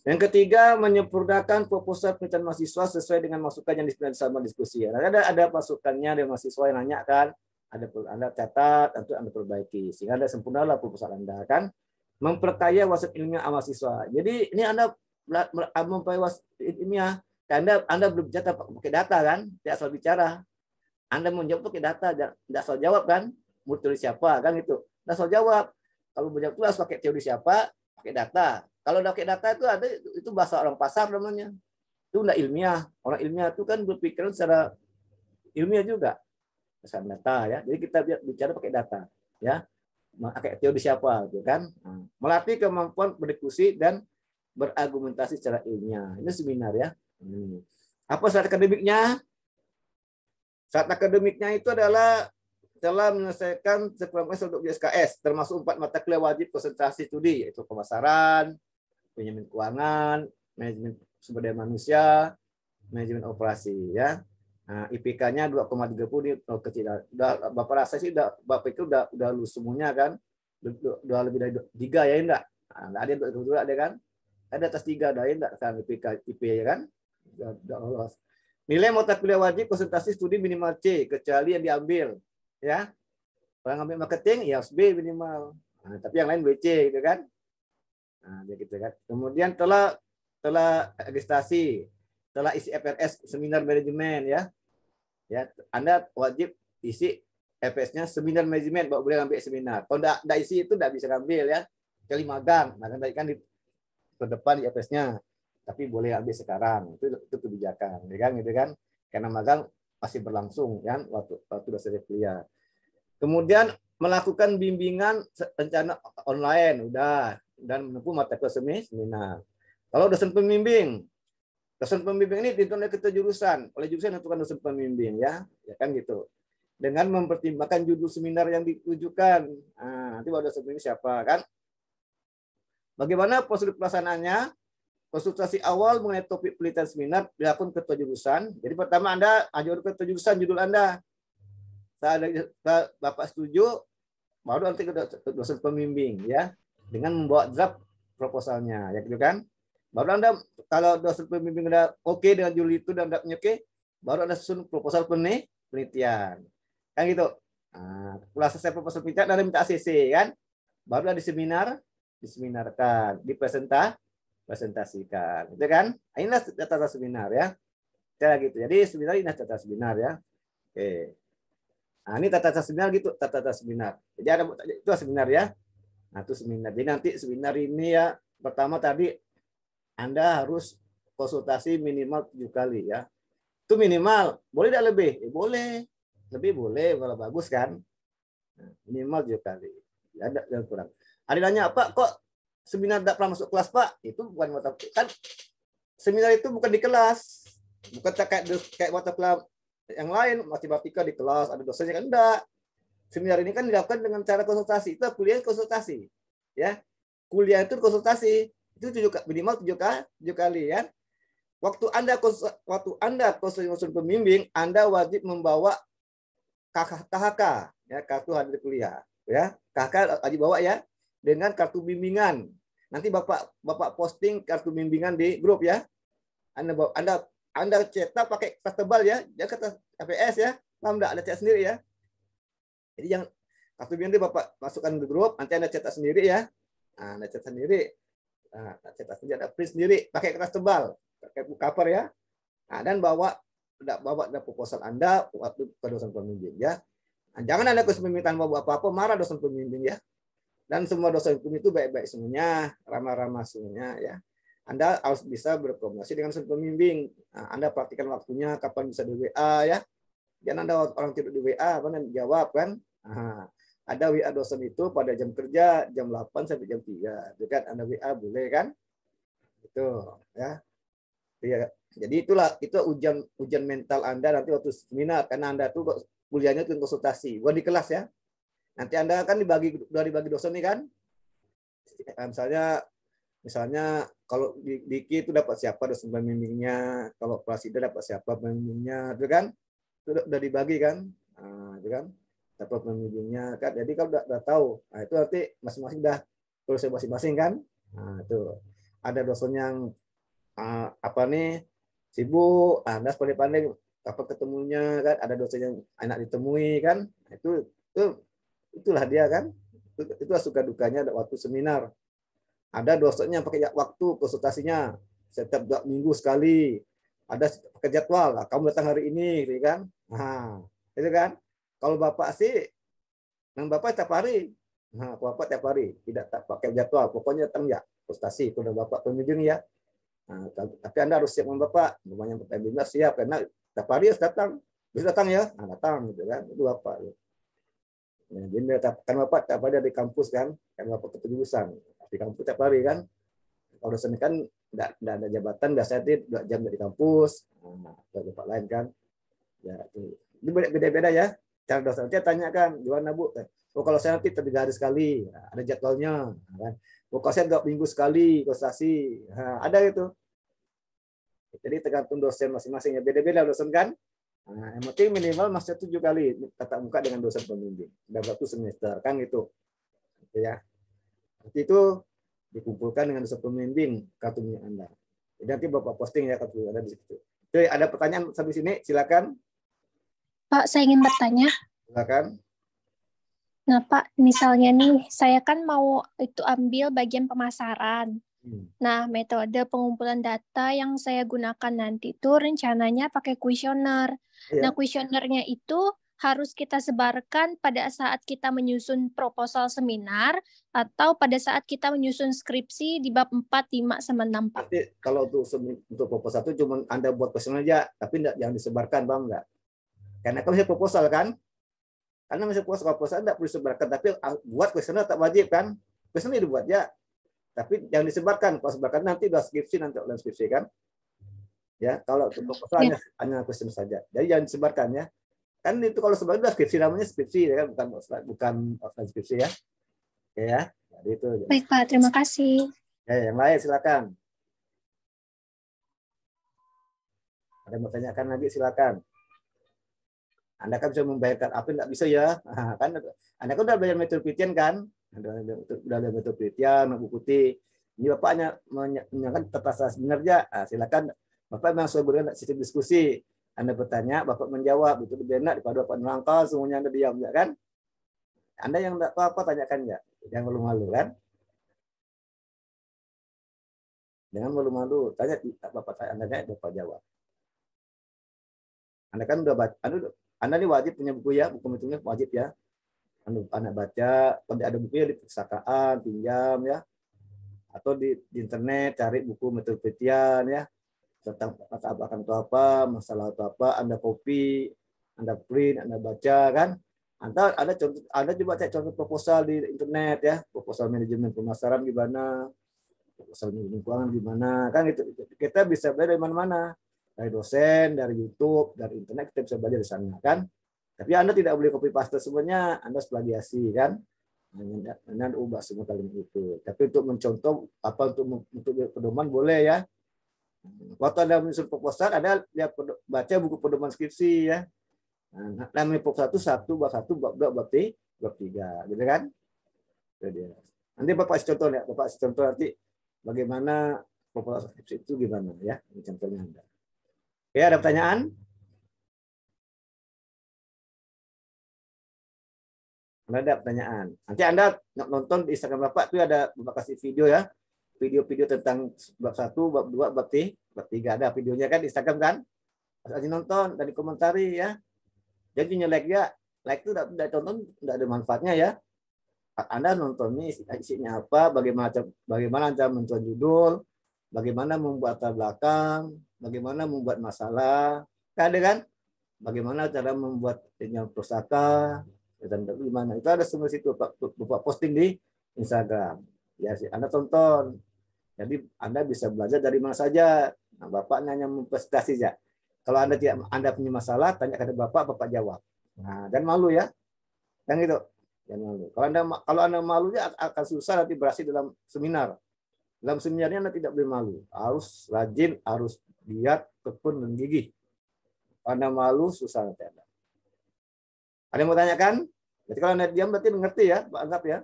Yang ketiga, menyempurnakan proposal penelitian mahasiswa sesuai dengan masukan yang disediakan sama diskusi. Ada masukannya dari mahasiswa yang nanya kan, Anda catat, untuk Anda perbaiki sehingga Anda sempurnalah proposal Anda kan. Memperkaya wawasan ilmiah mahasiswa. Jadi ini Anda memperkaya wawasan ilmiah. Anda berbicara pakai data kan, tidak asal bicara. Anda menjawab pakai data, tidak asal jawab kan. Mau tulis siapa kan itu, tidak asal jawab. Kalau menjawab itu harus pakai teori siapa, pakai data. Kalau udah pakai data itu bahasa orang pasar namanya. Itu enggak ilmiah. Orang ilmiah itu kan berpikiran secara ilmiah juga. Pasar data, ya. Jadi kita bicara pakai data, ya. Pakai teori siapa gitu kan. Melatih kemampuan berdiskusi dan berargumentasi secara ilmiah. Ini seminar, ya. Apa syarat akademiknya? Syarat akademiknya itu adalah telah menyelesaikan sekurang-kurangnya untuk SKS, termasuk 4 mata kuliah wajib konsentrasi studi, yaitu pemasaran, manajemen keuangan, manajemen sumber daya manusia, manajemen operasi ya. Nah, IPK-nya 2,30 kecil. Udah Bapak rasa sih Bapak itu udah lulus semuanya kan? Udah lebih dari 3 ya enggak? Nah, ada ada kan? Ada atas 3 ada enggak kan IP ya kan? Udah lolos. Nilai mata kuliah wajib konsentrasi studi minimal C kecuali yang diambil ya. Orang ambil marketing ya harus B minimal. Nah, tapi yang lain BC gitu kan? Nah, gitu kan. Kemudian telah registrasi, telah isi FRS seminar manajemen ya. Ya, Anda wajib isi FS-nya seminar manajemen, baru boleh ambil seminar. Kalau enggak isi itu enggak bisa ambil ya. Kecuali magang. Magang tadi kan di depan di FS-nya. Tapi boleh ambil sekarang. Itu kebijakan, ya kan gitu kan. Karena magang masih berlangsung kan waktu sudah selesai kuliah. Kemudian melakukan bimbingan rencana online udah dan menempuh mata kuliah seminar. Kalau dosen pembimbing ini ditentukan oleh ketua jurusan, menentukan dosen pembimbing ya kan gitu. Dengan mempertimbangkan judul seminar yang ditujukan. Nah, nanti baru dosen pembimbing siapa kan? Bagaimana prosedur pelaksanaannya? Konsultasi awal mengenai topik penelitian seminar dilakukan ketua jurusan. Jadi pertama Anda ajukan ketua jurusan judul Anda. Bapak setuju, baru nanti ke dosen pembimbing ya dengan membawa draft proposalnya ya gitu kan. Baru Anda kalau dosen pembimbing udah oke dengan judul itu dan udah oke, baru Anda susun proposal penelitian. Kan gitu. Nah, setelah selesai proposal penelitian Anda minta ACC kan. Baru ada diseminarkan, presentasikan. Gitu kan? Inilah tata seminar ya. Cara gitu. Jadi seminar ini tata seminar ya. Oke. Nah, ini tata seminar gitu, tata seminar. Jadi ada itu seminar ya. Nah, itu seminar. Jadi nanti seminar ini ya pertama tadi Anda harus konsultasi minimal 7 kali ya. Itu minimal, boleh tidak lebih? Boleh. Lebih boleh kalau bagus kan. Nah, minimal 7 kali. Ya, ada kurang. Ada nanya, Pak, kok seminar tidak pernah masuk kelas, Pak? Itu bukan mata kan seminar itu bukan di kelas. Bukan kayak mata kuliah yang lain, matematika di kelas, ada dosennya kan enggak. Seminar ini kan dilakukan dengan cara konsultasi. Itu kuliah konsultasi. Ya. Kuliah itu konsultasi. Itu minimal 7 kali ya. Waktu Anda konsultasi pembimbing, Anda wajib membawa KHK ya, kartu hadir kuliah ya. KHK wajib bawa ya dengan kartu bimbingan. Nanti Bapak posting kartu bimbingan di grup ya. Anda cetak pakai kertas tebal ya, jangan kertas APS ya, paham enggak? Ada cetak sendiri ya. Jadi yang kartu bimbingan Bapak masukkan ke grup, nanti Anda cetak sendiri ya. Nah, Anda cetak sendiri. Nah, cetak sendiri, ada print sendiri, pakai kertas tebal, pakai cover ya. Nah, dan bawa proposal Anda waktu ke dosen pembimbing ya. Nah, jangan Anda ke pembimbing bawa apa-apa, marah dosen pembimbing ya. Dan semua dosen hukum itu baik-baik semuanya, ramah-ramah semuanya ya. Anda harus bisa berkomunikasi dengan dosen pembimbing. Nah, Anda praktikkan waktunya, kapan bisa di WA ya. Jangan Anda orang tidur di WA, mana jawab kan. Nah, ada WA dosen itu pada jam kerja, jam 8 sampai jam 3. Dekat Anda WA boleh kan? Itu ya. Ya. Jadi itu ujian mental Anda nanti waktu seminar, karena Anda tuh kuliahnya itu konsultasi, bukan di kelas ya. Nanti Anda kan dibagi dosen nih kan. Misalnya kalau di Diki itu dapat siapa dosen pembimbingnya, kalau Prasida dapat siapa pembimbingnya, itu kan udah dibagi kan, nah, itu kan dapat pembimbingnya kan. Jadi kalau udah tahu, nah itu nanti masing-masing udah terus masing-masing kan. Nah itu ada dosen yang apa nih sibuk, Anda pandai-pandai kapan ketemunya kan. Ada dosen yang enak ditemui kan. Nah, itulah dia kan. Itulah suka dukanya waktu seminar. Ada dosennya pakai waktu konsultasinya setiap 2 minggu sekali. Ada pakai jadwal. Kamu datang hari ini, gitu kan? Nah, itu kan. Kalau Bapak sih, Bapak tiap hari. Nah, Bapak tiap hari tidak pakai jadwal. Pokoknya datang ya konsultasi. Kalau Bapak pembimbing ya. Nah, tapi Anda harus siap dengan Bapak. Namanya pembimbing siap karena tiap hari harus datang. Bisa datang ya, nah, datang gitu kan. Itu Bapak. Nah, jadi kan Bapak tiap hari ada di kampus kan Bapak kejurusan. Di kampus tiap hari kan. Kalau dosen kan enggak ada jabatan, biasanya 2 jam di kampus. Nah, Bapak lain kan. Ya, itu beda-beda ya cara dosen nanti tanyakan gimana Bu? Oh kalau saya nanti 3 hari sekali, ada jadwalnya, kan? Oh kalau saya 2 minggu sekali konsultasi, ada itu. Jadi tergantung dosen masing-masing ya, beda-beda dosen kan. Nah, yang penting minimal masih 7 kali tatap muka dengan dosen pembimbing dalam 1 semester kan gitu. Ya. Nanti itu dikumpulkan dengan dosen pembimbing kartunya Anda. Jadi nanti Bapak posting ya kartu Anda di situ. Oke, ada pertanyaan sampai sini? Silakan. Pak, saya ingin bertanya. Silakan. Nah, Pak, misalnya nih, saya kan mau itu ambil bagian pemasaran. Nah, metode pengumpulan data yang saya gunakan nanti itu rencananya pakai kuesioner. Iya. Nah, kuesionernya itu harus kita sebarkan pada saat kita menyusun proposal seminar atau pada saat kita menyusun skripsi di bab 4, 5, sama 6, Pak. Nanti kalau untuk proposal itu cuma Anda buat kuesioner aja, tapi jangan disebarkan, paham nggak? Karena kan masih proposal kan? Karena masih proposal tidak perlu disebarkan, tapi buat kuesioner tak wajib kan? Kuesioner dibuat ya. Tapi jangan disebarkan. Kalau sebarkan nanti udah skripsi, nanti udah skripsi kan. Ya, kalau untuk proposal hanya kuesioner saja. Jadi jangan disebarkan ya. Kan itu kalau sebarkan udah skripsi, namanya skripsi ya, bukan skripsi ya. Oke ya. Jadi itu. Baik, Pak. Terima kasih. Ya, yang lain silakan. Ada yang mau tanyakan lagi silakan. Anda kan bisa membayarkan apa enggak bisa ya. Kan Anda kan udah bayar metode penelitian kan? Udah ada metode penelitian, buku putih. Ini Bapak hanya menanyakan tata sebenarnya. Silakan Bapak memang sudah berikan sistem diskusi. Anda bertanya, Bapak menjawab. Itu lebih enak daripada Bapak melangkah, semuanya Anda diam ya kan? Anda yang enggak tahu apa tanyakan ya. Jangan malu-malu kan? Jangan malu-malu. Tanya Bapak Anda Bapak jawab. Anda kan udah baca, Anda ini wajib punya buku ya, buku metodenya wajib ya. Anak baca, kalau ada bukunya di perpustakaan, pinjam ya. Atau di internet cari buku metode penelitian ya. Tentang akan itu apa, masalah itu apa, Anda copy, Anda print, Anda baca kan. Anda coba cek contoh proposal di internet ya, proposal manajemen pemasaran gimana, proposal manajemen keuangan gimana, kan itu kita bisa belajar dari mana-mana. Dari dosen, dari YouTube, dari internet kita bisa belajar di sana kan. Tapi Anda tidak boleh copy paste semuanya, Anda plagiasi kan. Anda ubah semua kalimat itu. Tapi untuk mencontoh apa untuk pedoman boleh ya. Waktu Anda menyusun proposal, Anda lihat baca buku pedoman skripsi ya. Nah, namanya proposal itu 1, bab 1, bab 2, bab 3, gitu kan? Nanti Bapak kasih contoh ya, Bapak kasih contoh nanti bagaimana proposal skripsi itu gimana ya, ini contohnya Anda. Oke, ada pertanyaan? Ada pertanyaan. Nanti Anda nonton di Instagram Bapak itu ada Bapak kasih video ya. Video-video tentang bab 1, bab 2, bab 3 ada videonya kan di Instagram kan? Pas lagi nonton dan dikomentari ya. Jadi like ya. Like itu udah tonton enggak ada manfaatnya ya. Anda nonton ini isinya apa, bagaimana cara menentukan judul, bagaimana membuat latar belakang, bagaimana membuat masalah, ada kan? Bagaimana cara membuat pustaka, dan gimana? Itu ada semua situ Bapak posting di Instagram. Ya sih, Anda tonton. Jadi Anda bisa belajar dari mana saja. Nah, Bapak hanya mempresentasi saja. Kalau Anda punya masalah, tanya kepada Bapak, Bapak jawab. Nah, dan malu ya, kan gitu. Jangan malu. Kalau anda malu ya akan susah nanti berhasil dalam seminar. Dalam seminarnya Anda tidak boleh malu. Harus rajin, harus giat, tekun, dan gigih. Anda malu, susah nanti Anda. Ada yang mau tanyakan? Jadi kalau Anda diam berarti mengerti ya, Pak Anggap ya?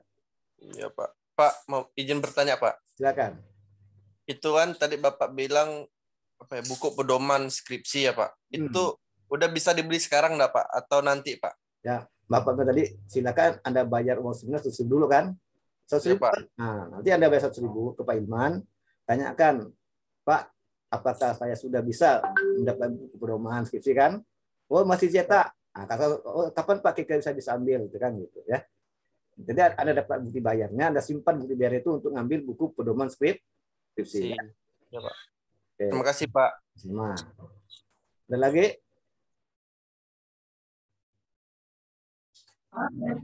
Iya, Pak. Pak, mau izin bertanya, Pak. Silakan. Itu kan tadi Bapak bilang apa ya, buku pedoman skripsi ya, Pak. Itu udah bisa dibeli sekarang enggak, Pak? Atau nanti, Pak? Ya, Bapak tadi silakan Anda bayar uang seminar 100.000 dulu kan? 100.000. Ya, Pak. Nah, nanti Anda bayar 100.000 ke Pak Ilman, tanyakan, Pak, apakah saya sudah bisa mendapat buku pedoman skripsi kan? Oh, masih cetak. Nah, kapan Pak kita bisa ambil gitu kan gitu ya. Jadi Anda dapat bukti bayarnya, Anda simpan bukti bayar itu untuk ngambil buku pedoman skripsi. Ya, ya Pak. Oke. Terima kasih, Pak. Sama. Ada lagi?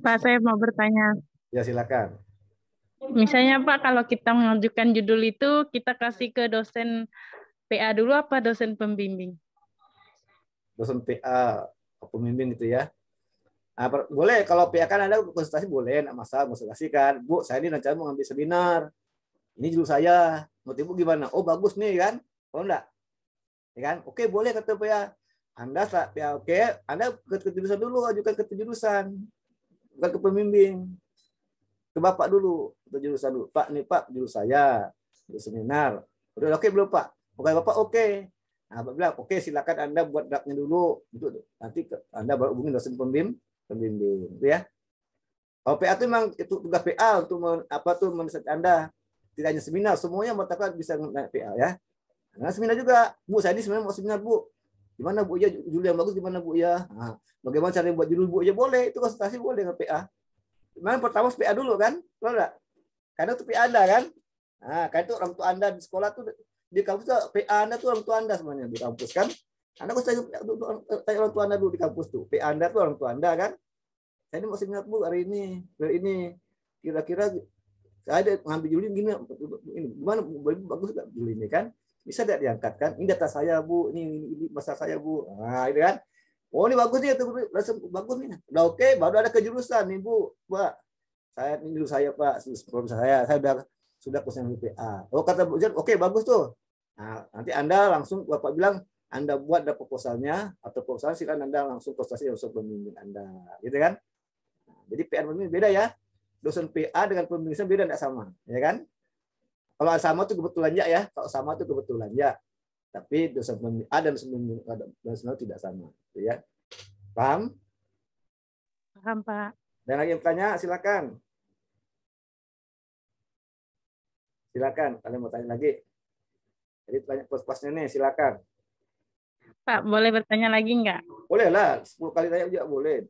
Pak, saya mau bertanya. Ya, silakan. Misalnya Pak, kalau kita mengajukan judul itu, kita kasih ke dosen PA dulu apa dosen pembimbing? Dosen PA, pembimbing itu ya. Nah, boleh kalau PA kan ada konsultasi boleh, nggak masalah konsultasi kan. Bu, saya ini rencana mau ngambil seminar. Ini judul saya. Menurut Ibu gimana? Oh, bagus nih kan. Oh, enggak. Ya kan? Oke, boleh kata PA. Anda PA oke, Anda ke jurusan dulu, ajukan ke jurusan. Bukan ke pembimbing. Ke Bapak dulu, ke jurusan dulu. Pak, nih Pak, judul saya. Judul seminar. Udah oke belum Pak? Oke, Bapak oke. Nah, Bapak bilang, oke silakan Anda buat draftnya dulu. Nanti Anda baru hubungi dosen pembimbing itu ya. Kalau PA itu memang itu tugas PA untuk mendesak Anda. Tidak hanya seminar, semuanya mata bisa naik PA ya. Nah, seminar juga, Bu, saya ini sebenarnya mau seminar Bu. Gimana Bu ya, judul yang bagus gimana Bu ya? Nah, bagaimana cara buat judul Bu ya boleh, itu konsultasi boleh dengan PA. Memang pertama PA dulu kan, kalau enggak? Karena itu PA Anda kan. Nah, karena itu orang tua Anda di sekolah tuh di kampus tuh PA Anda tuh orang tua Anda semuanya di kampus kan. Anda harus tanya orang tua Anda dulu di kampus tuh. PA Anda tuh orang tua Anda kan. Saya ini mau seminar Bu hari ini. Kira-kira saya ada ngambil judul gini, gimana bagus nggak judul ini kan? Bisa tidak diangkat kan? Ini data saya Bu, ini masa saya Bu. Nah itu kan. Oh ini bagus nih, bagus nih. Udah oke, baru ada kejurusan nih Bu. Pak, saya ini dulu saya Pak, sebelum saya sudah kursus PA. Oh kata Bu Jan, oke bagus tuh. Nah nanti Anda langsung Bapak bilang Anda buat ada proposalnya atau proposal silakan Anda langsung konsultasi dosen pembimbing Anda, gitu kan? Jadi PA pembimbing beda ya. Dosen PA dengan pembimbing beda enggak sama, ya kan? Kalau sama itu kebetulan ya. Kalau sama itu kebetulan ya. Tapi dosen pembimbing A dan dosen pembimbing tidak sama, ya. Paham? Paham, Pak. Dan lagi yang bertanya, silakan. Silakan, kalian mau tanya lagi. Jadi tanya pos-posnya nih, silakan. Pak, boleh bertanya lagi nggak? Boleh lah, 10 kali tanya juga boleh.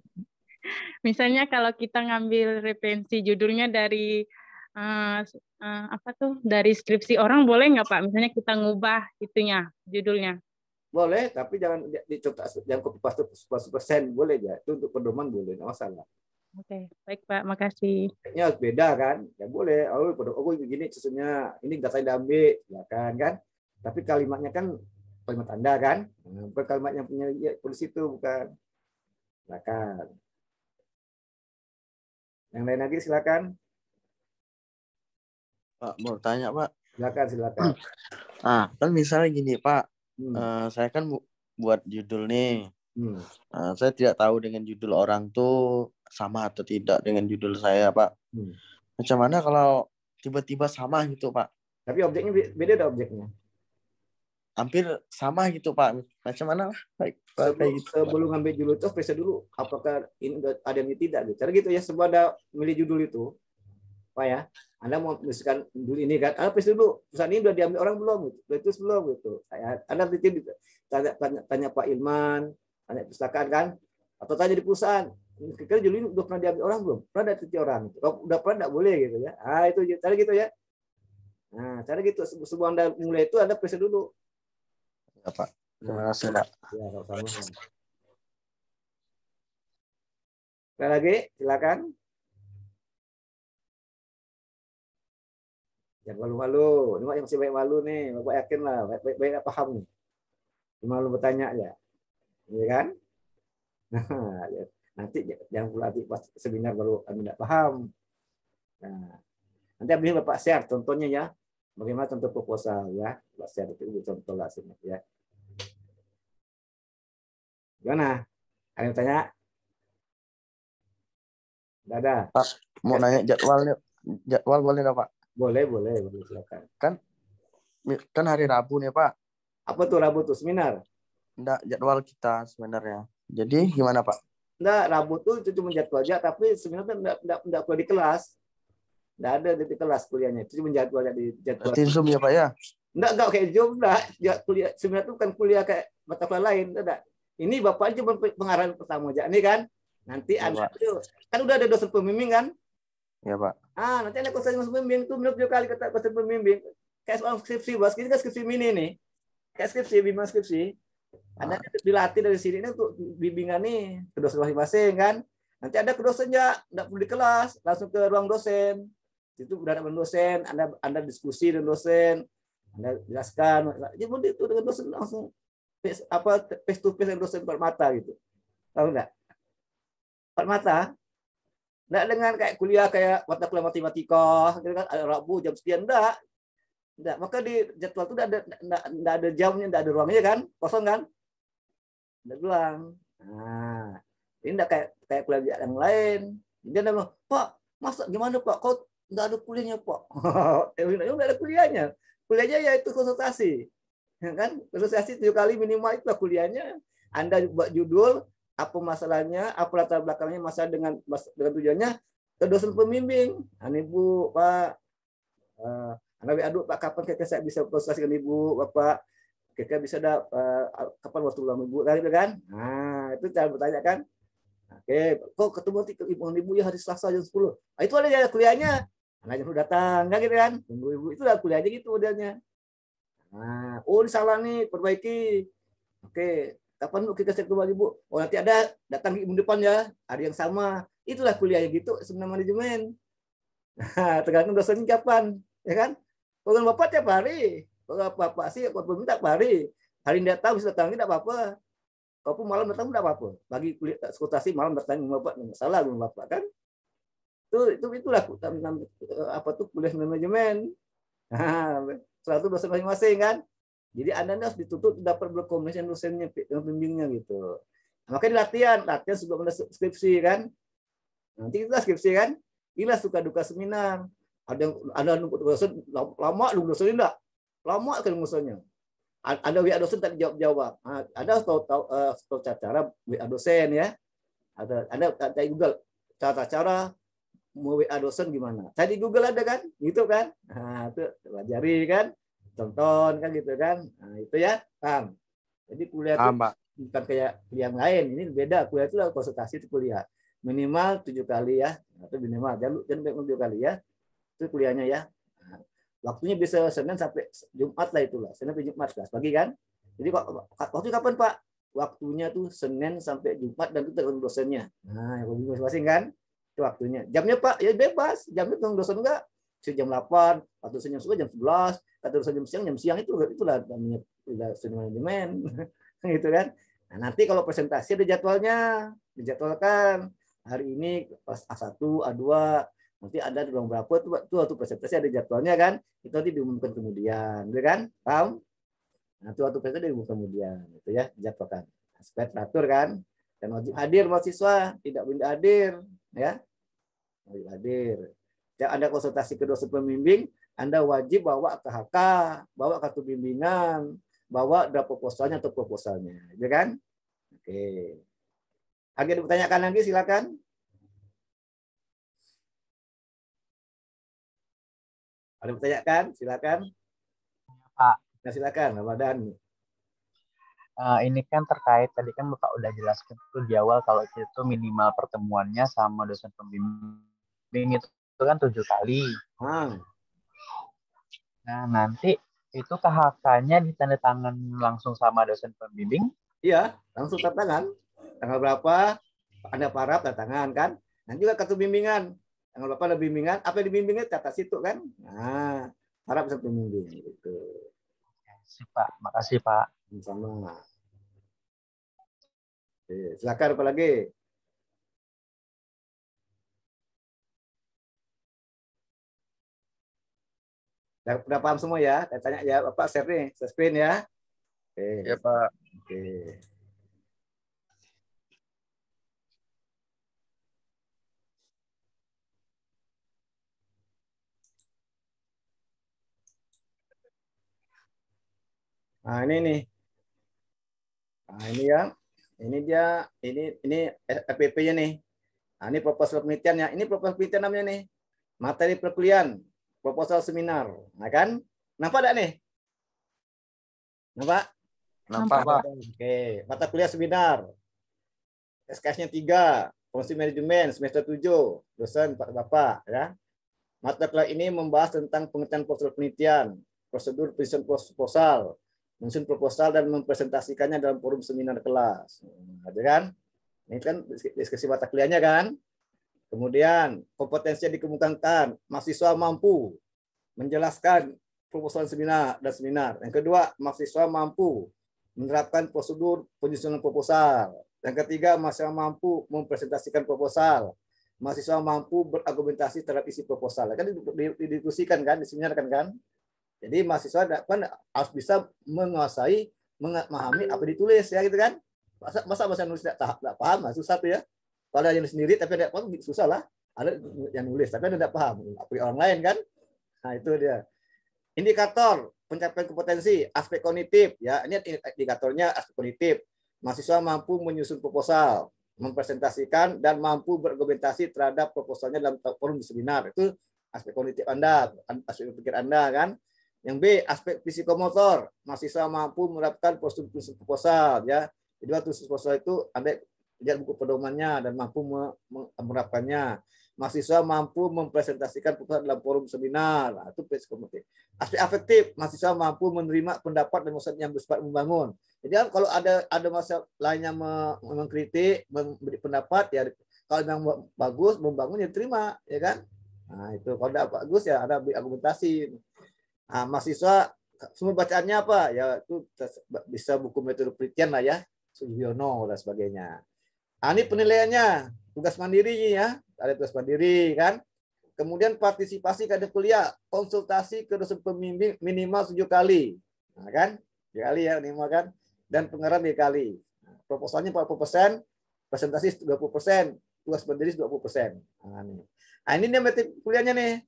Misalnya kalau kita ngambil referensi judulnya dari dari skripsi orang, boleh nggak Pak? Misalnya kita ngubah itunya, judulnya. Boleh, tapi jangan dicoba, jangan copy paste 100%, boleh ya. Itu untuk pedoman boleh, nggak masalah. Oke, baik Pak, makasih. Kayaknya beda kan? Ya boleh. Oh, begini susunnya, ini data yang diambil, ya kan? Tapi kalimatnya kan kalimat Anda kan? Bukan kalimat yang punya polisi itu, bukan. Silakan. Yang lain lagi silakan. Pak, mau tanya Pak. Silakan. Kan misalnya gini Pak, saya kan buat judul nih. Saya tidak tahu dengan judul orang tuh sama atau tidak dengan judul saya Pak. Macam mana kalau tiba-tiba sama gitu Pak? Tapi objeknya beda ada objeknya. Hampir sama gitu Pak. Macam mana lah? Baik, sebelum ngambil judul itu periksa dulu apakah ini ada yang tidak gitu. Cara gitu ya, sebelum ada milih judul itu. Pak ya, Anda mau misalkan judul ini kan, periksa dulu pesan ini udah diambil orang belum gitu. Itu belum gitu. Anda tanya Pak Ilman, tanya pustakaan kan, atau tanya di perusahaan. Kira-kira judul ini udah pernah diambil orang belum? Pernah ada titik orang. Kalau udah pernah enggak boleh gitu ya. Itu cara gitu ya. Nah, cara gitu sebelum Anda mulai itu Anda periksa dulu. Ya, Pak. Terima kasih, Pak. Ya, sama-sama. Sekali lagi, silakan. Jangan malu-malu. Ini masih banyak malu nih. Bapak yakin lah, baik paham nih. Malu bertanya ya. Iya kan? Nah, nanti jangan pula pas seminar baru Anda tidak paham. Nah, nanti abis ini Bapak share contohnya ya. Bagaimana contoh proposal ya. Bapak share itu contoh lah sini ya. Gimana? Ada yang tanya? Tidak ada. Pak, mau nanya jadwalnya. Jadwal boleh nggak Pak? Boleh, silakan. Kan hari Rabu nih Pak. Apa tuh Rabu tuh seminar? Enggak, jadwal kita sebenarnya. Jadi gimana Pak? Enggak, Rabu tuh cuma jadwal aja, tapi sebenarnya enggak perlu di kelas. Enggak ada di kelas kuliahnya, itu cuma jadwalnya di jadwal. Berarti Zoom ya Pak ya? Enggak kayak Zoom, enggak. Kuliah sebenarnya itu bukan kuliah kayak mata kuliah lain, enggak. Ini Bapak cuma pengarahan pertama aja nih kan. Nanti ya, Anda itu kan udah ada dosen pembimbing kan? Ya Pak. Nanti ada dosen pembimbing itu menurut kali kata dosen pembimbing. Kayak soal skripsi, Bos. Ini kan skripsi mini nih. Kayak skripsi, bimbingan skripsi. Anda dilatih dari sini untuk bimbingan nih ke dosen masing-masing kan. Nanti ada ke dosennya, enggak perlu di kelas, langsung ke ruang dosen. Itu udah ada dosen, Anda diskusi dengan dosen, Anda jelaskan. Jadi itu dengan dosen langsung face to face dengan dosen bermata gitu. Tahu enggak? 4 mata. Nggak dengan kayak kuliah kayak mata kuliah matematika, gitu kan, ada Rabu jam sekian, enggak. Maka di jadwal itu enggak ada jamnya, enggak ada ruangnya kan, kosong kan? Enggak bilang. Nah, ini enggak kayak kuliah yang lain. Dia bilang, "Pak, masa gimana Pak? Kok enggak ada kuliahnya, Pak?" Enggak ada kuliahnya. Kuliahnya ya itu konsultasi. Kan? Konsultasi 7 kali minimal itu kuliahnya. Anda buat judul, apa masalahnya, apa latar belakangnya, masalah dengan tujuannya ke dosen pembimbing. Ini Bu, Pak, aduh Pak, kapan kakak saya bisa konsultasi dengan Ibu, Bapak? Kakak bisa kapan waktu ulang Ibu kan? Nah, itu cara bertanya kan. Oke, kok ketemu Ibu ya hari Selasa jam 10. Nah, itu ada ya kuliahnya. Nah, jam datang, kan gitu kan? Tunggu Ibu, itu udah kuliahnya gitu modelnya. Nah, ini salah nih, perbaiki. Oke, kapan kita cek kembali Bu? Oh, nanti ada datang di depan ya, ada yang sama. Itulah kuliahnya gitu, sebenarnya manajemen. Nah, tergantung dosennya kapan, ya kan? Kalau Bapak tiap hari, kalau Bapak sih kalau minta tiap hari. Hari ini datang bisa datang tidak apa-apa. Kalau malam datang tidak apa-apa. Bagi kuliah konsultasi malam datang Bapak, enggak salah Bapak kan? Itulah apa tuh kuliah manajemen. Nah, satu dosen masing-masing kan. Jadi Anda harus dituntut dapat berkomunikasi dengan dosennya, dengan pembimbingnya gitu. Nah, makanya latihan sebelum skripsi kan. Nanti kita skripsi kan. Inilah suka duka seminar. Ada dosen lama dosen enggak? Lama kan dosennya. Ada WA dosen tak jawab. Ada tahu cara WA dosen ya. Ada Google cara mau WA dosen gimana? Saya di Google ada kan? Gitu kan? Nah, itu pelajari kan, tonton kan gitu kan. Nah, itu ya, paham. Jadi kuliah itu bukan kayak kuliah yang lain. Ini beda. Kuliah itu konsultasi itu kuliah. Minimal 7 kali ya, atau minimal jangan 7 kali ya. Itu kuliahnya ya. Nah, waktunya bisa Senin sampai Jumat lah itulah. Senin sampai Jumat kelas pagi kan. Jadi waktu kapan Pak? Waktunya tuh Senin sampai Jumat dan itu tergantung dosennya. Nah, yang masing-masing kan. Itu waktunya. Jamnya Pak, ya bebas. Jamnya tergantung dosen enggak. Jam 8, atau jam 10, jam 11, atau jam siang itulah namanya manajemen. Gitu kan. Nah, nanti kalau presentasi ada jadwalnya, dijadwalkan. Hari ini kelas A1, A2, nanti ada di ruang berapa itu waktu presentasi ada jadwalnya kan, itu nanti diumumkan kemudian, gitu kan, paham? Nah, itu waktu presentasi diumumkan kemudian, itu ya, dijadwalkan. Supaya teratur kan, dan wajib hadir mahasiswa, tidak boleh hadir, ya, wajib hadir. Jika Anda konsultasi ke dosen pembimbing, Anda wajib bawa KHK, bawa kartu bimbingan, bawa draft proposalnya atau proposalnya, gitu kan? Oke. Ada ditanyakan lagi silakan. Ada ditanyakan silakan. Pak. Nah, silakan Ramadan. Ini kan terkait tadi kan Bapak udah jelaskan tuh di awal kalau itu minimal pertemuannya sama dosen pembimbing itu kan 7 kali. Nah, nanti itu KHK-nya ditandatangan langsung sama dosen pembimbing? Iya, langsung tanda tangan. Tanggal berapa ada paraf tanda tangan kan. Dan juga kartu bimbingan. Tanggal berapa ada bimbingan, apa yang dibimbingnya kata situ kan. Nah, paraf dosen pembimbing gitu. Makasih Pak, makasih Pak. Sama. Oke, silakan apa lagi? Udah paham semua ya? Saya tanya ya, Bapak share nih, share screen ya. Oke. Ya Pak. Oke. Nah, ini nih. Nah, ini ya. Ini FPP-nya nih. Nah, ini proposal penelitiannya. Ini proposal penelitian namanya nih. Materi perkuliahan, proposal seminar. Nah, kan? Nampak enggak nih? Nampak? Nampak, Pak. Oke, mata kuliah seminar. SKS-nya 3, fungsi manajemen semester 7, dosen Pak Bapak ya. Mata kuliah ini membahas tentang pengertian prosedur penelitian, prosedur penyusunan proposal, menyusun proposal dan mempresentasikannya dalam forum seminar kelas. Ada kan? Ini kan diskusi mata kuliahnya kan? Kemudian kompetensi yang dikemukakan, mahasiswa mampu menjelaskan proposal seminar dan seminar. Yang kedua, mahasiswa mampu menerapkan prosedur penyusunan proposal. Yang ketiga, mahasiswa mampu mempresentasikan proposal. Mahasiswa mampu berargumentasi terhadap isi proposal. Kan didiskusikan kan, diseminarkan kan. Jadi mahasiswa kan harus bisa menguasai, memahami apa ditulis ya gitu kan. Masa bahasa nulis tidak paham, susah tuh ya. Kalau ada yang sendiri tapi tidak paham, susah lah. Ada yang nulis tapi tidak paham. Apa orang lain kan. Nah itu dia. Indikator pencapaian kompetensi, aspek kognitif ya. Ini indikatornya aspek kognitif. Mahasiswa mampu menyusun proposal, mempresentasikan dan mampu berargumentasi terhadap proposalnya dalam forum seminar. Itu aspek kognitif Anda, aspek pikir Anda kan. Yang B, aspek psikomotor. Mahasiswa mampu menerapkan prosedur proposal ya. Jadi waktu proposal itu Anda lihat buku pedomannya dan mampu menerapkannya. Mahasiswa mampu mempresentasikan proposal dalam forum seminar. Nah, itu psikomotif. Aspek afektif, mahasiswa mampu menerima pendapat dan masukan yang bersifat membangun. Jadi kalau ada masalah lainnya mengkritik, memberi pendapat ya, kalau yang bagus membangun ya terima ya kan. Nah itu kalau tidak bagus ya ada argumentasi. Nah, mahasiswa semua bacaannya apa ya, itu bisa buku metode penelitian lah ya, Sugiono dan sebagainya. Nah, ini penilaiannya tugas mandiri ya, ada tugas mandiri kan. Kemudian partisipasi ke kuliah, konsultasi ke dosen pembimbing minimal 7 kali. Nah, kan? 7 kali ya minimal kan. Dan pengarahan 3 kali. Nah, proposalnya 40%, presentasi 20%, tugas mandiri 20%. Nah, ini dia metode kuliahnya nih.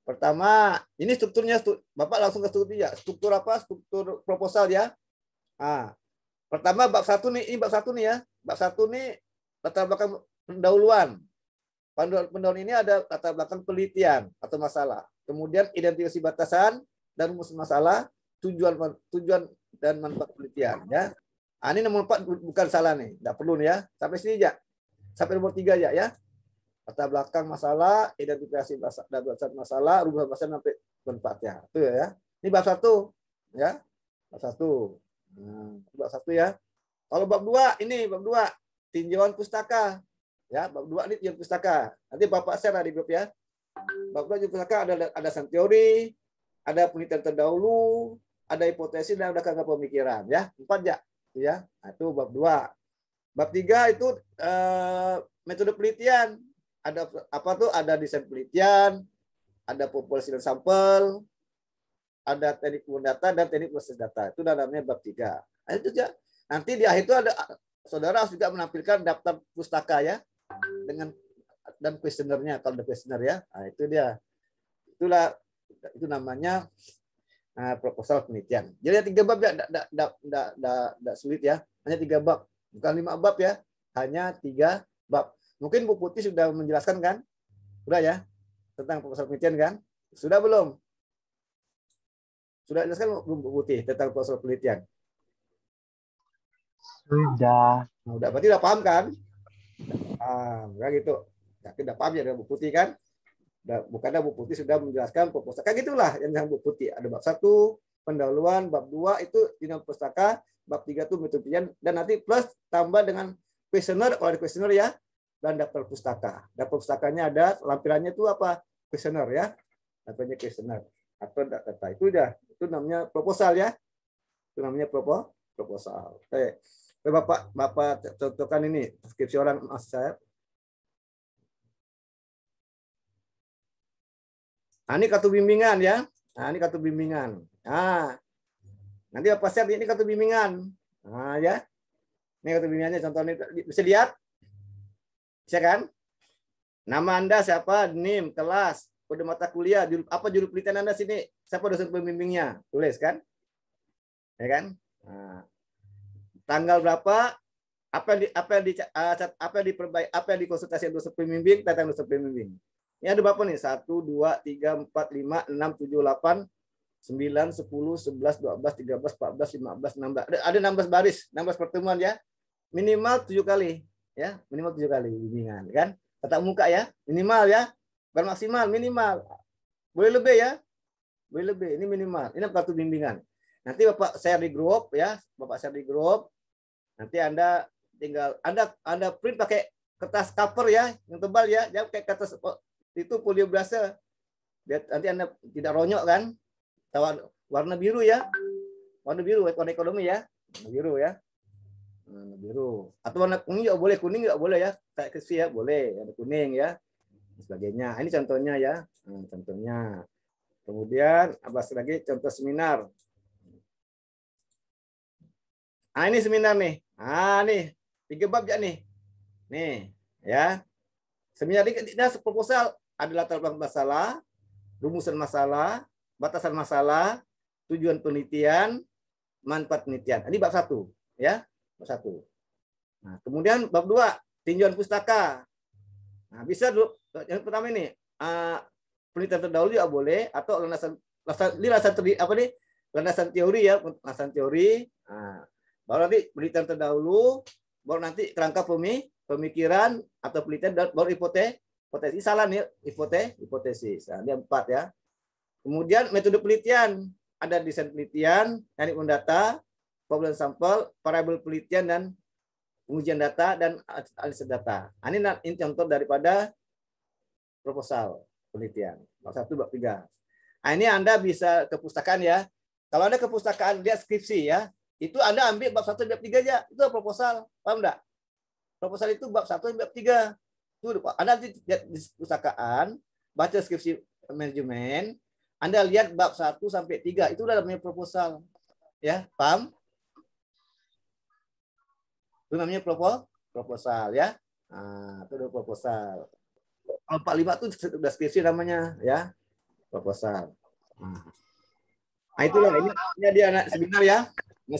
Pertama, ini strukturnya, Bapak langsung ke struktur ya. Struktur apa? Struktur proposal ya. Nah, pertama bab 1 nih, ini bab 1 nih ya. Bab 1 nih latar belakang pendahuluan. Pendahuluan ini ada latar belakang penelitian atau masalah. Kemudian identifikasi batasan dan rumus masalah, tujuan dan manfaat penelitian ya. Nah, ini nomor 4 bukan salah nih, tidak perlu nih ya. Sampai sini aja. Sampai nomor 3 aja ya. Latar belakang masalah, identifikasi batasan masalah, rumus masalah sampai manfaatnya. Itu ya. Ini bab 1 ya. Bab 1. Nah, bab 1 ya. Kalau bab 2 ini bab 2 tinjauan pustaka. Ya, bab 2 ini tinjauan pustaka. Nanti Bapak share di grup ya. Bab 2 tinjauan pustaka ada teori, ada penelitian terdahulu, ada hipotesis dan ada kagak pemikiran ya. 4 ya. Nah, itu bab 2. Bab 3 itu metode penelitian. Ada apa tuh? Ada desain penelitian, ada populasi dan sampel, ada teknik data dan teknik proses data. Itu namanya bab 3. Nah, itu ya. Nanti di akhir itu ada saudara harus juga menampilkan daftar pustaka ya dengan dan kuesionernya kalau ada kuesioner ya. Nah, itu dia. Itu namanya proposal penelitian. Jadi 3 bab ya, tidak sulit ya. Hanya 3 bab, bukan 5 bab ya. Hanya 3 bab. Mungkin Bu Putih sudah menjelaskan kan? Sudah ya? Tentang proposal penelitian kan? Sudah belum? Sudah jelaskan belum Bu Putih tentang proposal penelitian? Sudah. Nah, udah berarti udah paham kan? Enggak gitu. Yakin udah paham ya Bu Putih kan? Bukannya Bu Putih sudah menjelaskan proposal. Kayak gitulah yang Bu Putih. Ada bab 1 pendahuluan, bab 2 itu tinjauan pustaka, bab 3 itu metode penelitian, dan nanti plus tambah dengan kuesioner, kalau ada kuesioner ya, dan daftar pustaka. Daftar pustakanya ada, lampirannya itu apa? Kuesioner ya. Daftarnya kuesioner atau data itu udah. Itu namanya proposal ya. Itu namanya proposal. Oke. Bapak contohkan ini deskripsi orang mas saya. Nah, ini kartu bimbingan ya. Nah, ini kartu bimbingan. Nah, nanti Bapak share ini kartu bimbingan. Nah, ya. Ini kartu bimbingannya contohnya bisa lihat. Bisa kan? Nama Anda siapa? NIM, kelas, kode mata kuliah, apa judul penelitian Anda sini? Siapa dosen pembimbingnya? Tulis kan? Ya kan? Nah, tanggal berapa? Apa yang dikonsultasi dosen pembimbing, tentang dosen pembimbing. Ini ada berapa nih? 1 2 3 4 5 6 7 8 9 10 11 12 13 14 15 16. Ada 16 baris, 16 pertemuan ya. Minimal 7 kali. Ya, minimal 7 kali bimbingan kan, tatap muka ya, minimal ya, bukan maksimal, minimal, boleh lebih ya, boleh lebih, ini minimal, ini kartu bimbingan. Nanti Bapak share di grup ya, Bapak share di grup, nanti Anda tinggal Anda print pakai kertas cover ya, yang tebal ya, jangan pakai kertas itu polioblase, nanti Anda tidak ronyok kan, warna biru ya, warna biru, warna ekonomi ya, Warna biru ya. Warna biru. Atau warna kuning juga boleh, kuning juga boleh ya. Kayak skripsi ya, boleh. Ada kuning ya. Dan sebagainya. Ini contohnya ya. Contohnya. Kemudian bahas lagi contoh seminar. Ini seminar nih. Nih 3 bab ya nih. Nih ya. Seminar ini proposal ada latar belakang masalah, rumusan masalah, batasan masalah, tujuan penelitian, manfaat penelitian. Ini bab 1 ya. Bab 1. Nah, kemudian bab 2 tinjauan pustaka. Nah, bisa dulu yang pertama ini penelitian terdahulu juga boleh atau landasan teori ya, landasan teori. Nah, baru nanti penelitian terdahulu, baru nanti kerangka pemikiran atau penelitian, baru hipotesis. Salah nih, hipotesis. Nah, ini 4 ya. Kemudian metode penelitian, ada desain penelitian, teknik mendata, problem sampel, variabel penelitian dan pengujian data dan analisis data. Ini contoh daripada proposal penelitian. Bab 1, bab 3. Nah, ini Anda bisa ke pustakaan ya. Kalau Anda ke pustakaan lihat skripsi ya, itu Anda ambil bab 1 bab 3 aja. Itu proposal. Paham enggak? Proposal itu bab 1 bab 3. Itu Anda di pustakaan baca skripsi manajemen, Anda lihat bab 1 sampai 3 itu udah namanya proposal. Ya, paham? Itu namanya proposal ya. Nah, itu udah proposal. Kalau 45 itu sudah skripsi namanya ya, proposal. Nah, itulah ini dia anak seminar ya. Ini